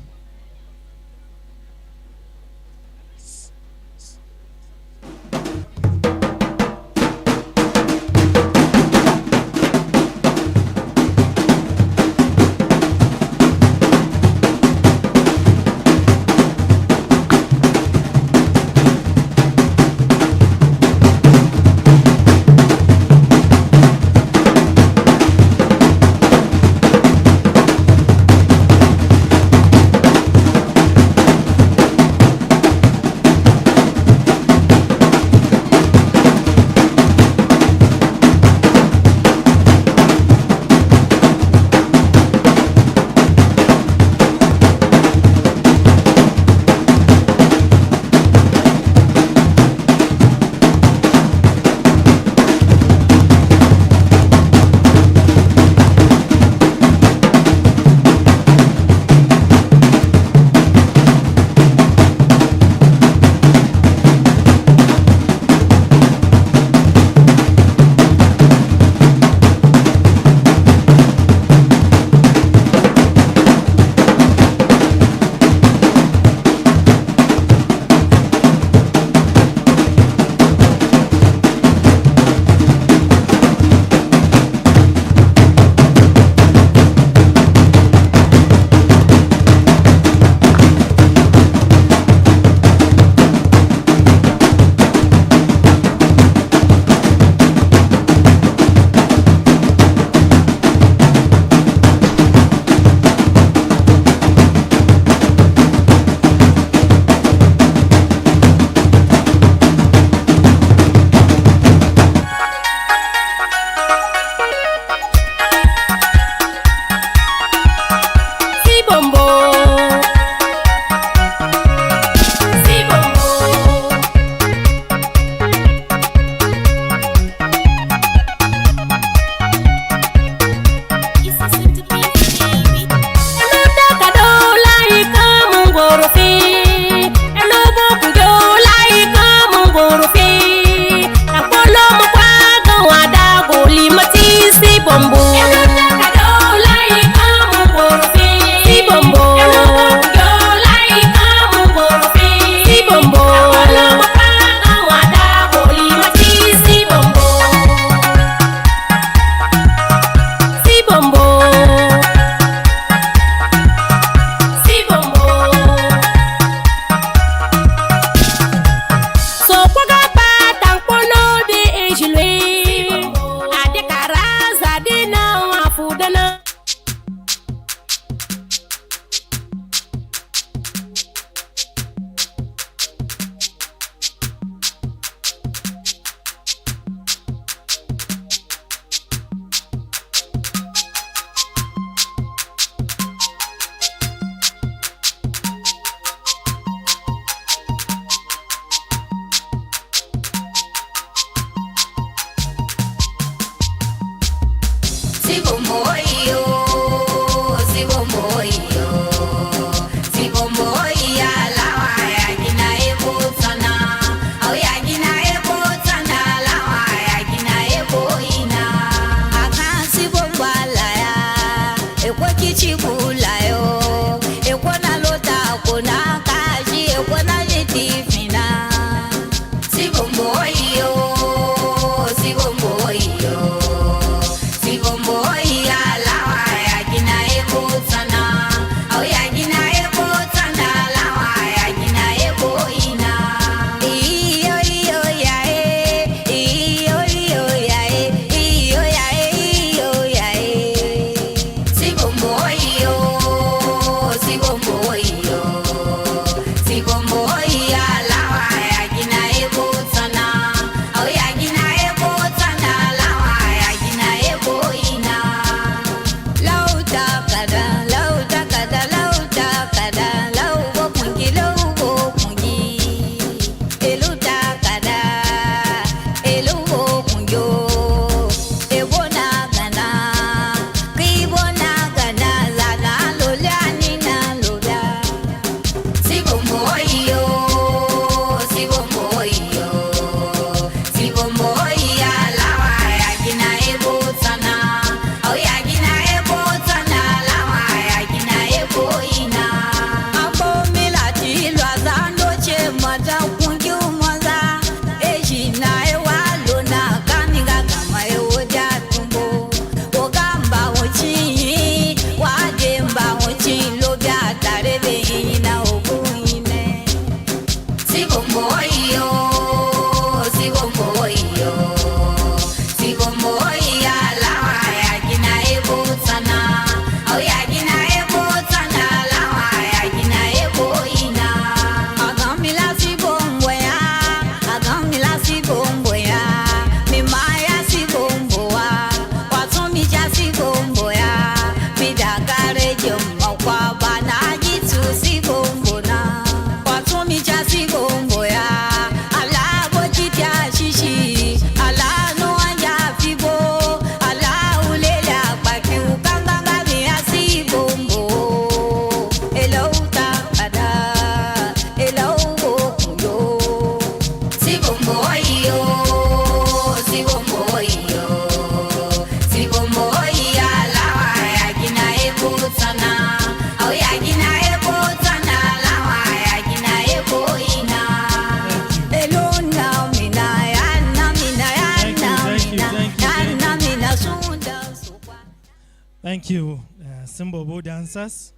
Thank you, Simbobo dancers.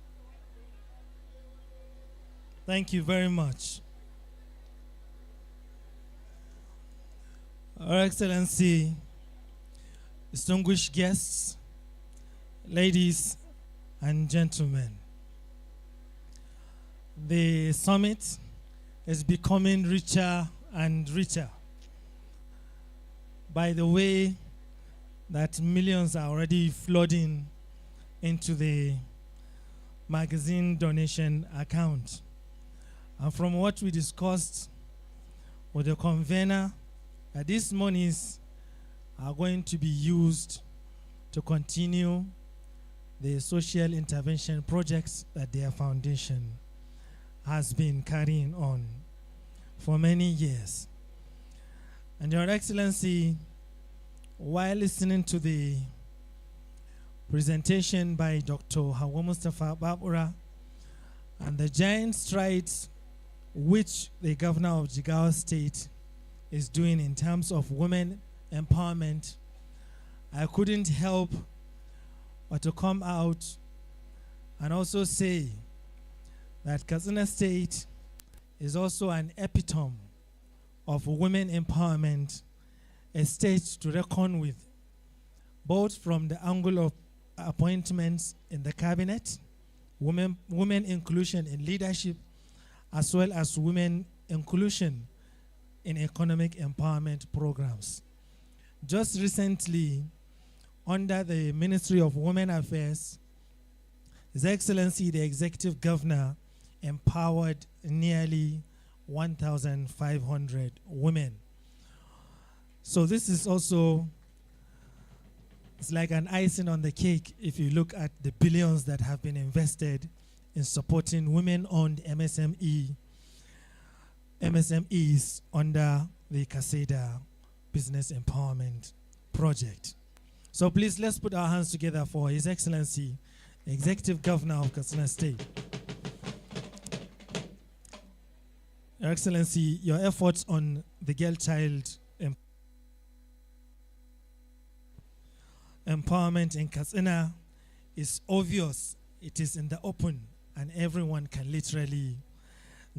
Thank you very much. Your Excellency, distinguished guests, ladies and gentlemen, the summit is becoming richer and richer by the way that millions are already flooding into the magazine donation account. And from what we discussed with the convener, that these monies are going to be used to continue the social intervention projects that their foundation has been carrying on for many years. And Your Excellency, while listening to the presentation by Dr. Hawa Mustafa Babura and the giant strides which the governor of Jigawa State is doing in terms of women empowerment, I couldn't help but to come out and also say that Katsina State is also an epitome of women empowerment, a state to reckon with, both from the angle of appointments in the cabinet, women inclusion in leadership, as well as women inclusion in economic empowerment programs. Just recently, under the Ministry of Women Affairs, His Excellency the Executive Governor empowered nearly 1,500 women. So this is also It's like an icing on the cake if you look at the billions that have been invested in supporting women-owned MSMEs under the KIWDI Business Empowerment Project. So please, let's put our hands together for His Excellency, Executive Governor of Katsina State. Your Excellency, your efforts on the girl-child empowerment in Katsina is obvious. It is in the open, and everyone can literally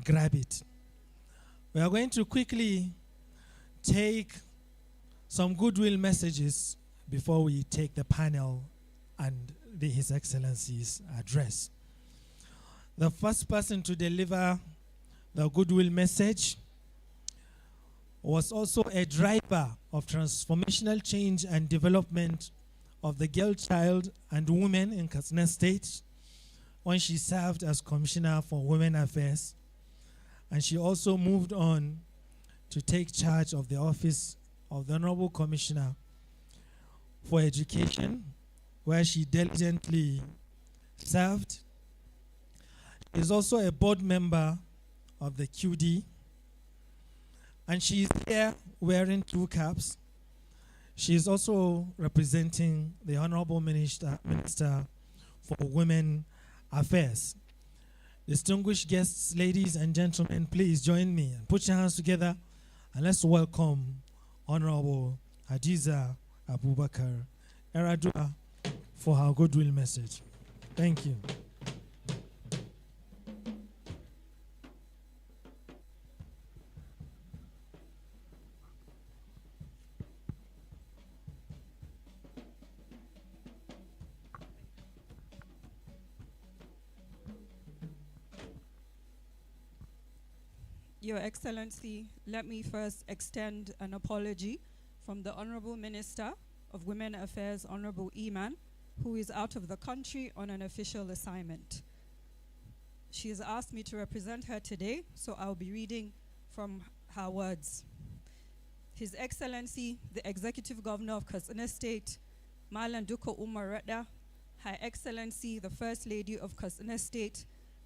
grab it. We are going to quickly take some goodwill messages before we take the panel and His Excellency's address. The first person to deliver the goodwill message was also a driver of transformational change and development of the girl child and women in Katsina State when she served as Commissioner for Women Affairs, and she also moved on to take charge of the office of the Honorable Commissioner for Education, where she diligently served. She is also a board member of the KIWDI, and she is here wearing 2 caps. She is also representing the Honorable Minister for Women Affairs. Distinguished guests, ladies and gentlemen, please join me and put your hands together and let's welcome Honorable Hadiza Abubakar Eradua for her goodwill message. Thank you. Your Excellency, let me first extend an apology from the Honorable Minister of Women Affairs, Honorable Iman, who is out of the country on an official assignment. She has asked me to represent her today, so I'll be reading from her words. His Excellency, the Executive Governor of Katsina State, Malam Duko Umar Rada, Her Excellency, the First Lady of Katsina State,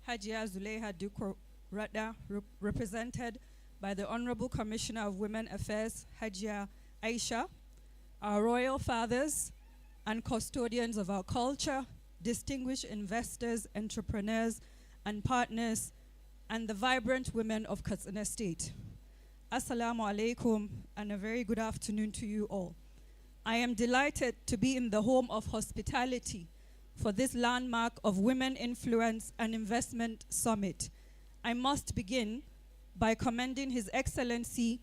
Hajia Zuleha Duko Rada, represented by the Honorable Commissioner of Women Affairs, Hajia Aisha, our royal fathers and custodians of our culture, distinguished investors, entrepreneurs, and partners, and the vibrant women of Katsina State. Assalamu alaikum, and a very good afternoon to you all. I am delighted to be in the home of hospitality for this landmark of Women Influence and Investment Summit. I must begin by commending His Excellency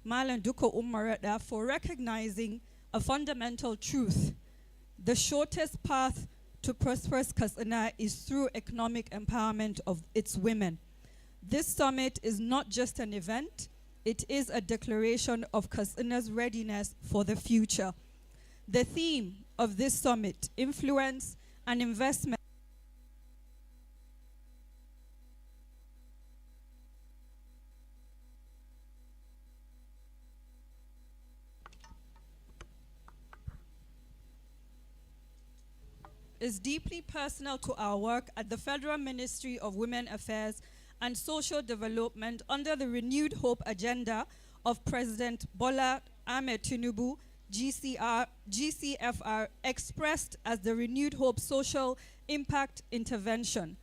Malam Duko Umarada for recognizing a fundamental truth. The shortest path to prosperous Katsina is through economic empowerment of its women. This summit is not just an event, it is a declaration of Katsina's readiness for the future. The theme of this summit, influence and investment, is deeply personal to our work at the Federal Ministry of Women Affairs and Social Development under the renewed hope agenda of President Bola Ahmed Tinubu, GCFR, expressed as the renewed hope social impact intervention.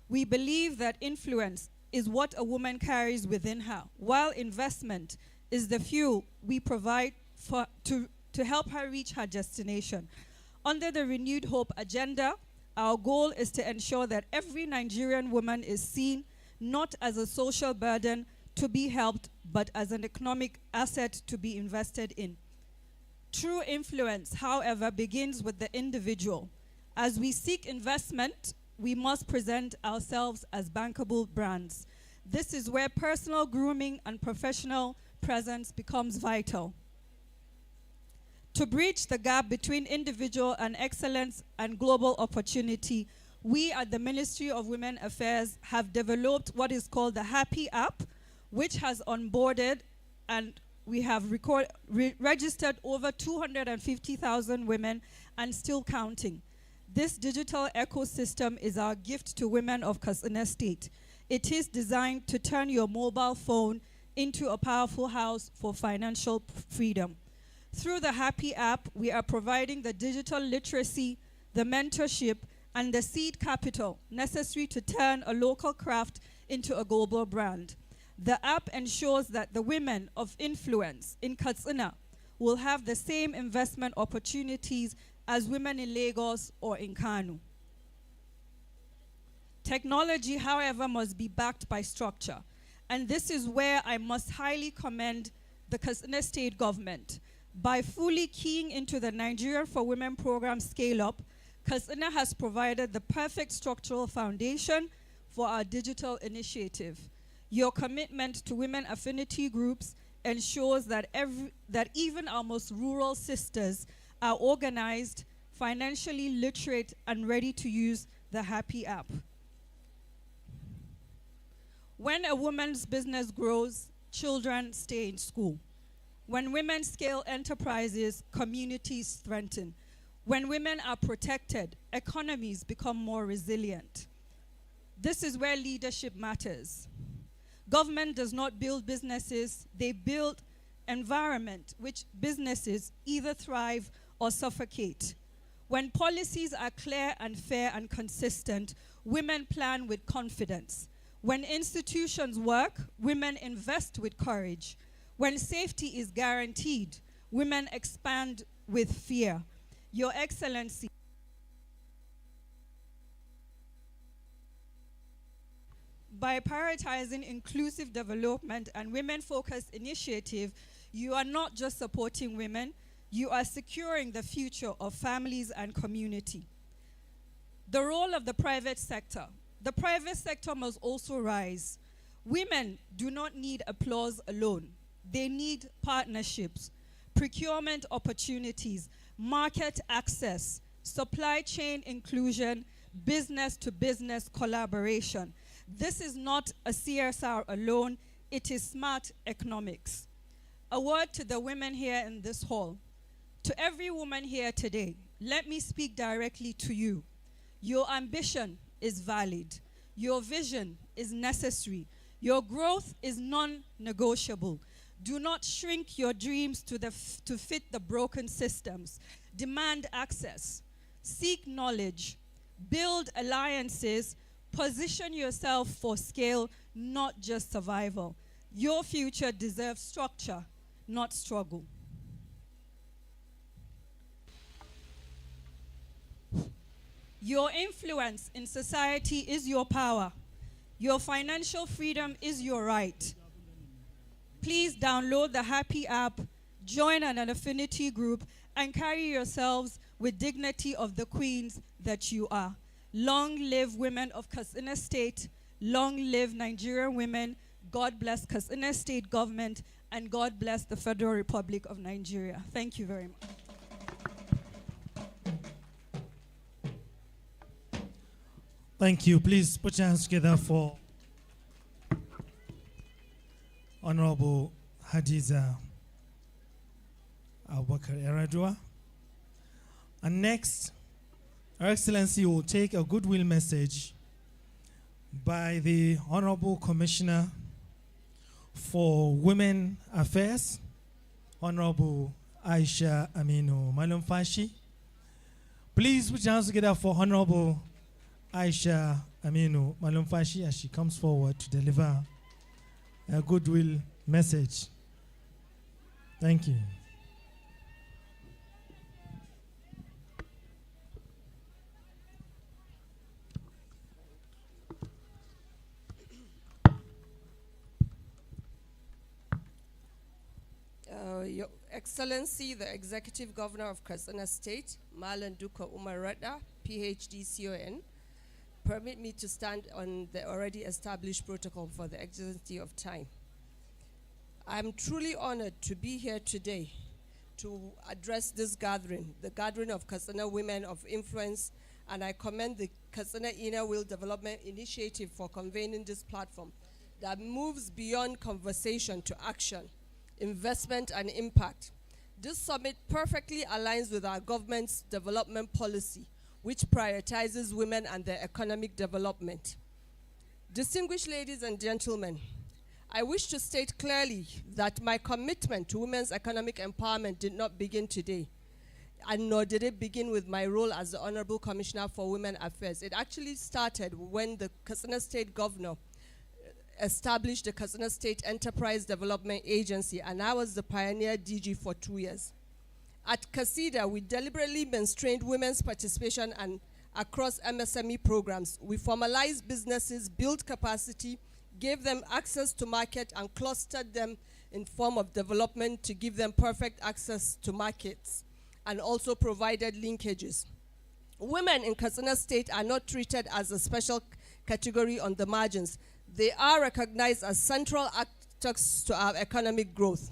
We believe that influence is what a woman carries within her, while investment is the fuel we provide to help her reach her destination. Under the renewed hope agenda, our goal is to ensure that every Nigerian woman is seen not as a social burden to be helped, but as an economic asset to be invested in. True influence, however, begins with the individual. As we seek investment, we must present ourselves as bankable brands. This is where personal grooming and professional presence becomes vital. To bridge the gap between individual and excellence and global opportunity, we at the Ministry of Women Affairs have developed what is called the Happy app, which has onboarded and we have registered over 250,000 women and still counting. This digital ecosystem is our gift to women of Katsina State. It is designed to turn your mobile phone into a powerful house for financial freedom. Through the Happy app, we are providing the digital literacy, the mentorship, and the seed capital necessary to turn a local craft into a global brand. The app ensures that the women of influence in Katsina will have the same investment opportunities as women in Lagos or in Kano. Technology, however, must be backed by structure. And this is where I must highly commend the Katsina State government. By fully keying into the Nigeria for Women program scale-up, Katsina has provided the perfect structural foundation for our digital initiative. Your commitment to women affinity groups ensures that even our most rural sisters are organized, financially literate, and ready to use the Happy app. When a woman's business grows, children stay in school. When women scale enterprises, communities strengthen. When women are protected, economies become more resilient. This is where leadership matters. Government does not build businesses, they build environment which businesses either thrive or suffocate. When policies are clear and fair and consistent, women plan with confidence. When institutions work, women invest with courage. When safety is guaranteed, women expand with fear. Your Excellency, by prioritizing inclusive development and women-focused initiative, you are not just supporting women, you are securing the future of families and community. The role of the private sector. The private sector must also rise. Women do not need applause alone. They need partnerships, procurement opportunities, market access, supply chain inclusion, business-to-business collaboration. This is not a CSR alone, it is smart economics. A word to the women here in this hall. To every woman here today, let me speak directly to you. Your ambition is valid. Your vision is necessary. Your growth is non-negotiable. Do not shrink your dreams to fit the broken systems. Demand access. Seek knowledge. Build alliances. Position yourself for scale, not just survival. Your future deserves structure, not struggle. Your influence in society is your power. Your financial freedom is your right. Please download the Happy app, join an affinity group, and carry yourselves with dignity of the queens that you are. Long live women of Katsina State. Long live Nigerian women. God bless Katsina State government, and God bless the Federal Republic of Nigeria. Thank you very much. Thank you. Please put your hands together for Honorable Hadiza Abubakar Eradua. And next, Her Excellency will take a goodwill message by the Honorable Commissioner for Women Affairs, Honorable Aisha Aminu Malumfashi. Please put your hands together for Honorable Aisha Aminu Malumfashi as she comes forward to deliver a goodwill message. Thank you. Your Excellency, the Executive Governor of Katsina State, Malan Duka Umar Radda, PhD CON, permit me to stand on the already established protocol for the exigency of time. I'm truly honored to be here today to address this gathering, the gathering of Katsina Women of Influence, and I commend the Katsina Inner Wheel Development Initiative for convening this platform that moves beyond conversation to action investment, and impact. This summit perfectly aligns with our government's development policy, which prioritizes women and their economic development. Distinguished ladies and gentlemen, I wish to state clearly that my commitment to women's economic empowerment did not begin today, and nor did it begin with my role as the Honorable Commissioner for Women Affairs. It actually started when the Katsina State Governor established the Katsina State Enterprise Development Agency, and I was the pioneer DG for 2 years. At KIWDI, we deliberately mainstreamed women's participation and across MSME programs. We formalized businesses, built capacity, gave them access to market, and clustered them in form of development to give them perfect access to markets, and also provided linkages. Women in Katsina State are not treated as a special category on the margins. They are recognized as central actors to our economic growth.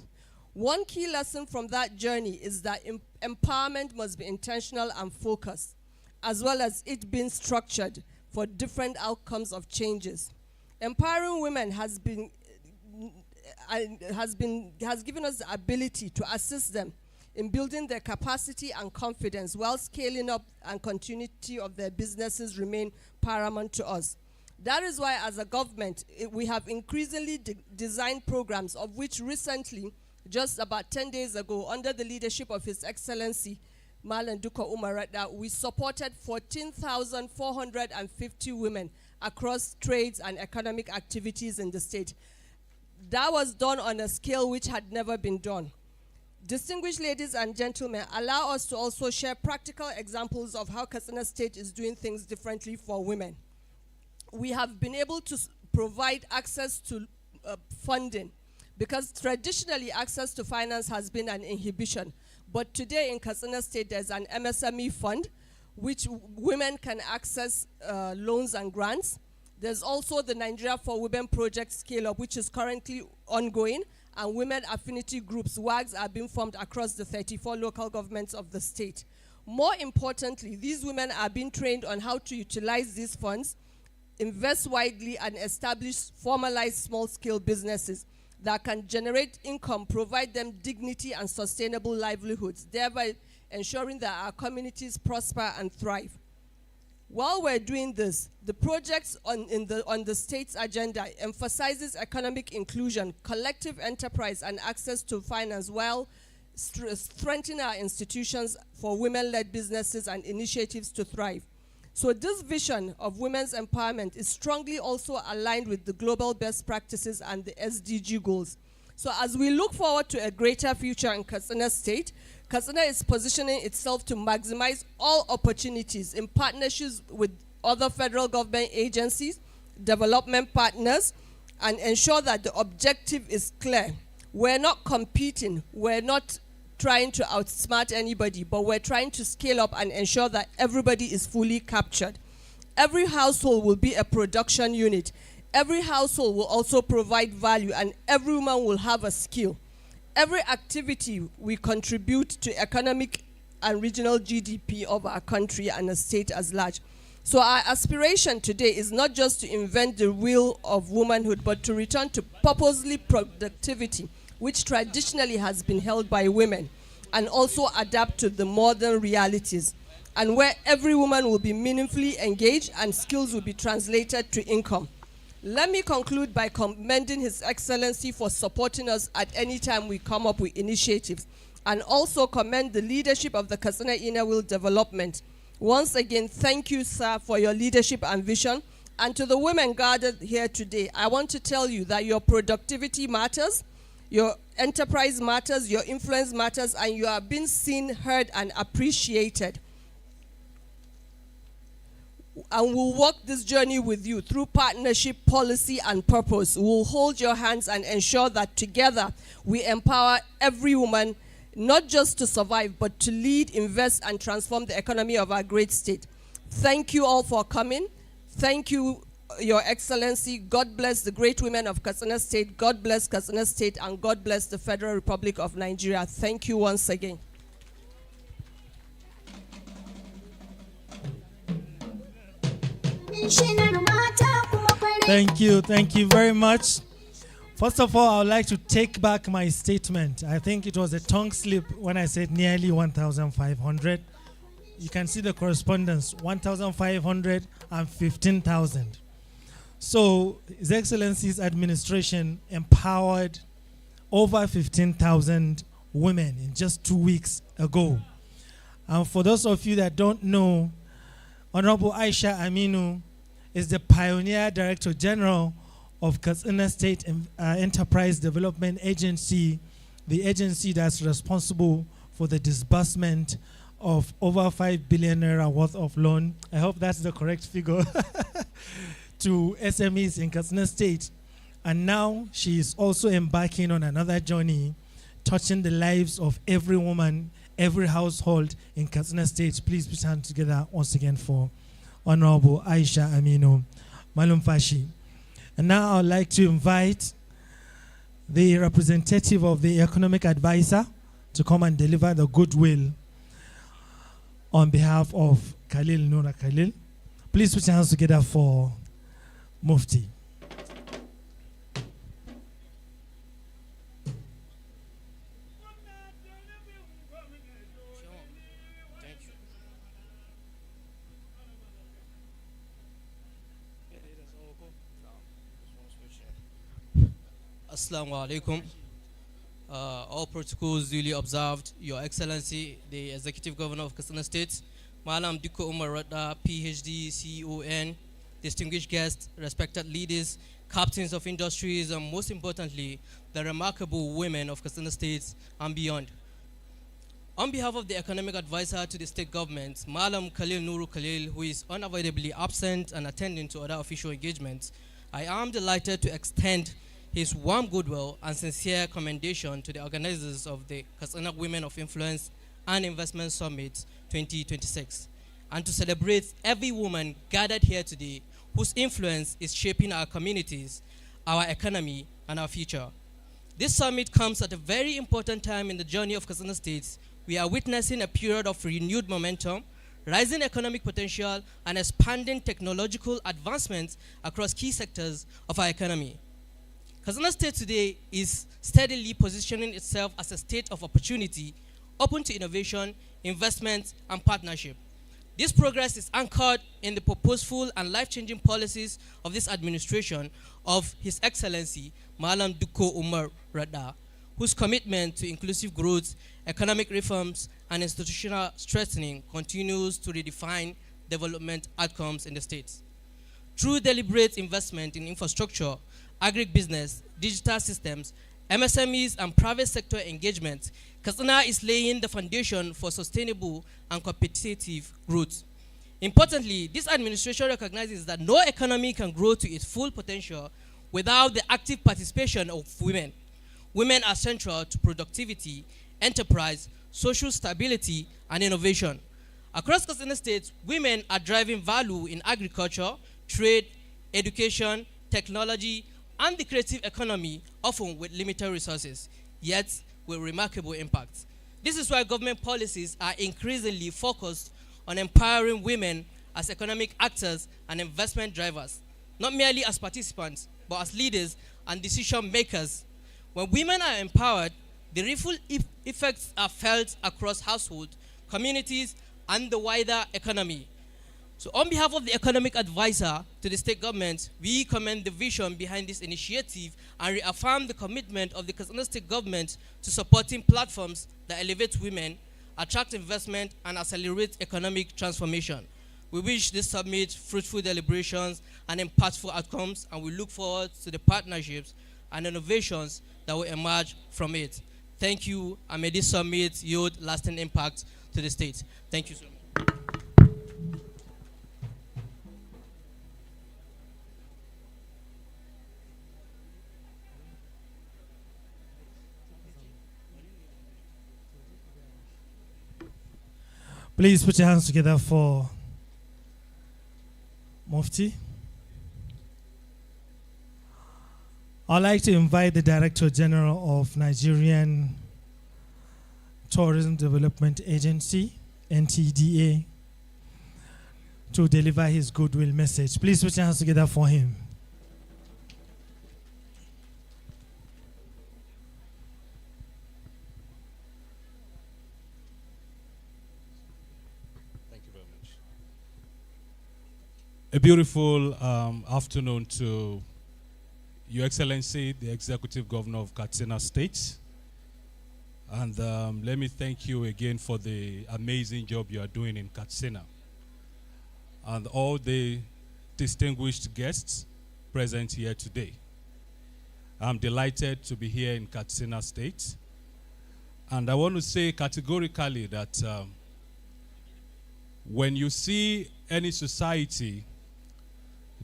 One key lesson from that journey is that empowerment must be intentional and focused, as well as it being structured for different outcomes of changes. Empowering women has given us the ability to assist them in building their capacity and confidence while scaling up and continuity of their businesses remain paramount to us. That is why, as a government, we have increasingly designed programs, of which recently, just about 10 days ago, under the leadership of His Excellency Malam Dukko Umar Radda, we supported 14,450 women across trades and economic activities in the state. That was done on a scale which had never been done. Distinguished ladies and gentlemen, allow us to also share practical examples of how Katsina State is doing things differently for women. We have been able to provide access to funding, because traditionally access to finance has been an inhibition. But today in Katsina State, there's an MSME fund which women can access loans and grants. There's also the Nigeria for Women Project Scale-Up, which is currently ongoing, and women affinity groups, WAGs, are being formed across the 34 local governments of the state. More importantly, these women are being trained on how to utilize these funds, invest widely, and establish formalized small-scale businesses that can generate income, provide them dignity and sustainable livelihoods, thereby ensuring that our communities prosper and thrive. While we're doing this, the projects on the state's agenda emphasizes economic inclusion, collective enterprise, and access to finance, while strengthening our institutions for women-led businesses and initiatives to thrive. So this vision of women's empowerment is strongly also aligned with the global best practices and the SDG goals. So as we look forward to a greater future in Katsina State, Katsina is positioning itself to maximize all opportunities in partnerships with other federal government agencies, development partners, and ensure that the objective is clear. We're not competing, we're not trying to outsmart anybody, but we're trying to scale up and ensure that everybody is fully captured. Every household will be a production unit. Every household will also provide value, and every woman will have a skill. Every activity we contribute to economic and regional GDP of our country and the state as large. So our aspiration today is not just to invent the wheel of womanhood, but to return to purposely productivity, which traditionally has been held by women, and also adapt to the modern realities, and where every woman will be meaningfully engaged and skills will be translated to income. Let me conclude by commending His Excellency for supporting us at any time we come up with initiatives, and also commend the leadership of the Katsina Inner Wheel Development. Once again, thank you, sir, for your leadership and vision. And to the women gathered here today, I want to tell you that your productivity matters, your enterprise matters, your influence matters, and you are being seen, heard, and appreciated. And we'll walk this journey with you through partnership, policy, and purpose. We'll hold your hands and ensure that together we empower every woman, not just to survive, but to lead, invest, and transform the economy of our great state. Thank you all for coming. Thank you, Your Excellency. God bless the great women of Katsina State. God bless Katsina State, and God bless the Federal Republic of Nigeria. Thank you once again. Thank you very much First of all, I would like to take back my statement. I think it was a tongue slip when I said nearly 1,500. You can see the correspondence, 1,500 and 15,000. So His Excellency's administration empowered over 15,000 women in just 2 weeks ago. And for those of you that don't know, Honorable Aisha Aminu is the Pioneer Director General of Katsina State Enterprise Development Agency, the agency that's responsible for the disbursement of over 5 billion naira worth of loan. I hope that's the correct figure to SMEs in Katsina State. And now she is also embarking on another journey, touching the lives of every woman, every household in Katsina State. Please put your hands together once again for Honorable Aisha Aminu Malumfashi. And now I'd like to invite the representative of the economic advisor to come and deliver the goodwill on behalf of Khalil Noura Khalil. Please put your hands together for Mufti. Assalamu alaikum. All protocols duly observed. Your Excellency, the Executive Governor of Katsina State, Malam Dikko Umar Radda, PhD, CON, distinguished guests, respected leaders, captains of industries, and most importantly, the remarkable women of Katsina State and beyond. On behalf of the Economic Advisor to the State Government, Malam Khalil Nuru Khalil, who is unavoidably absent and attending to other official engagements, I am delighted to extend his warm goodwill and sincere commendation to the organizers of the Katsina Women of Influence and Investment Summit 2026, and to celebrate every woman gathered here today whose influence is shaping our communities, our economy, and our future. This summit comes at a very important time in the journey of Katsina State. We are witnessing a period of renewed momentum, rising economic potential, and expanding technological advancements across key sectors of our economy. Katsina State today is steadily positioning itself as a state of opportunity, open to innovation, investment, and partnership. This progress is anchored in the purposeful and life-changing policies of this administration of His Excellency, Malam Dikko Umar Radda, whose commitment to inclusive growth, economic reforms, and institutional strengthening continues to redefine development outcomes in the state. Through deliberate investment in infrastructure, agribusiness, digital systems, MSMEs, and private sector engagement, Katsina is laying the foundation for sustainable and competitive growth. Importantly, this administration recognizes that no economy can grow to its full potential without the active participation of women. Women are central to productivity, enterprise, social stability, and innovation. Across Katsina State, women are driving value in agriculture, trade, education, technology, and the creative economy, often with limited resources, yet with remarkable impact. This is why government policies are increasingly focused on empowering women as economic actors and investment drivers, not merely as participants, but as leaders and decision makers. When women are empowered, the ripple effects are felt across households, communities, and the wider economy. So on behalf of the Economic Advisor to the State Government, we commend the vision behind this initiative and reaffirm the commitment of the Katsina State Government to supporting platforms that elevate women, attract investment, and accelerate economic transformation. We wish this summit fruitful deliberations and impactful outcomes, and we look forward to the partnerships and innovations that will emerge from it. Thank you, and may this summit yield lasting impact to the state. Thank you so much. Please put your hands together for Mufti. I'd like to invite the Director General of Nigerian Tourism Development Agency, NTDA, to deliver his goodwill message. Please put your hands together for him. A beautiful afternoon to Your Excellency, the Executive Governor of Katsina State. And let me thank you again for the amazing job you are doing in Katsina. And all the distinguished guests present here today. I'm delighted to be here in Katsina State. And I want to say categorically that when you see any society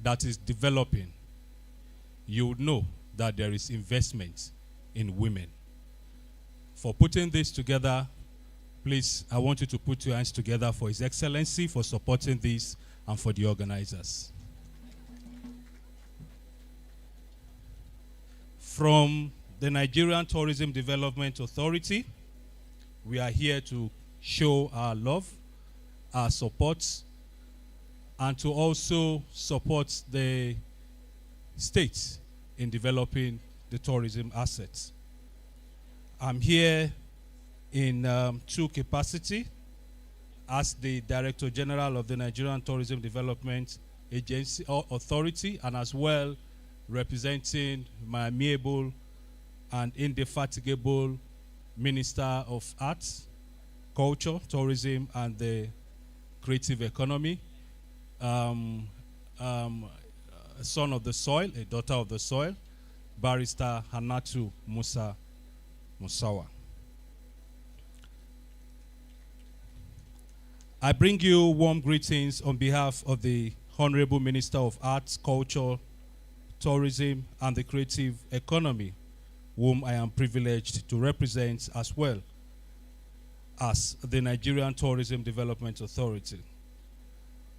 that is developing, you would know that there is investment in women. For putting this together, please, I want you to put your hands together for His Excellency for supporting this and for the organizers. From the Nigerian Tourism Development Authority, we are here to show our love, our support, and to also support the state in developing the tourism assets. I'm here in two capacities as the Director General of the Nigerian Tourism Development Agency or Authority, and as well representing my amiable and indefatigable Minister of Arts, Culture, Tourism, and the Creative Economy, a son of the soil, a daughter of the soil, Barrister Hannatu Musa Musawa. I bring you warm greetings on behalf of the Honorable Minister of Arts, Culture, Tourism, and the Creative Economy, whom I am privileged to represent as well as the Nigerian Tourism Development Authority.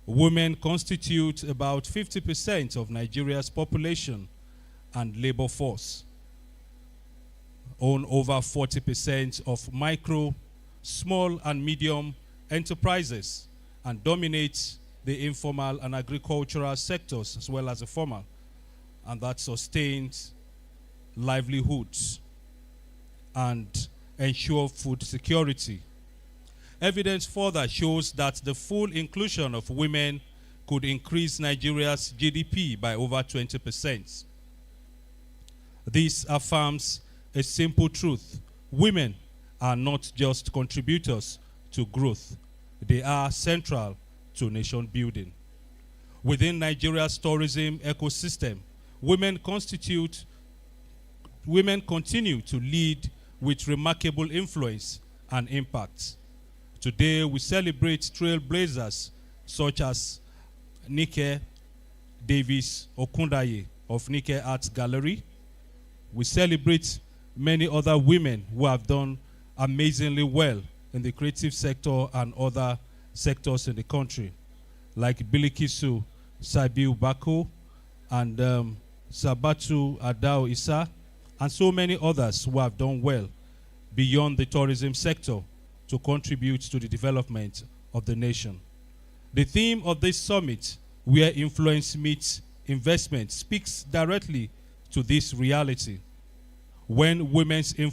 Women constitute about 50% of Nigeria's population and labor force, own over 40% of micro, small, and medium enterprises, and dominate the informal and agricultural sectors as well as the formal, and that sustains livelihoods and ensure food security. Evidence further shows that the full inclusion of women could increase Nigeria's GDP by over 20%. This affirms a simple truth. Women are not just contributors to growth. They are central to nation building. Within Nigeria's tourism ecosystem, women continue to lead with remarkable influence and impact. Today, we celebrate trailblazers such as Nike Davis Okundaye of Nike Arts Gallery. We celebrate many other women who have done amazingly well in the creative sector and other sectors in the country, like Bilikisu Sabiu Bako and Sabatu Adao Isa, and so many others who have done well beyond the tourism sector to contribute to the development of the nation. The theme of this summit, where influence meets investment, speaks directly to this reality. When women's influence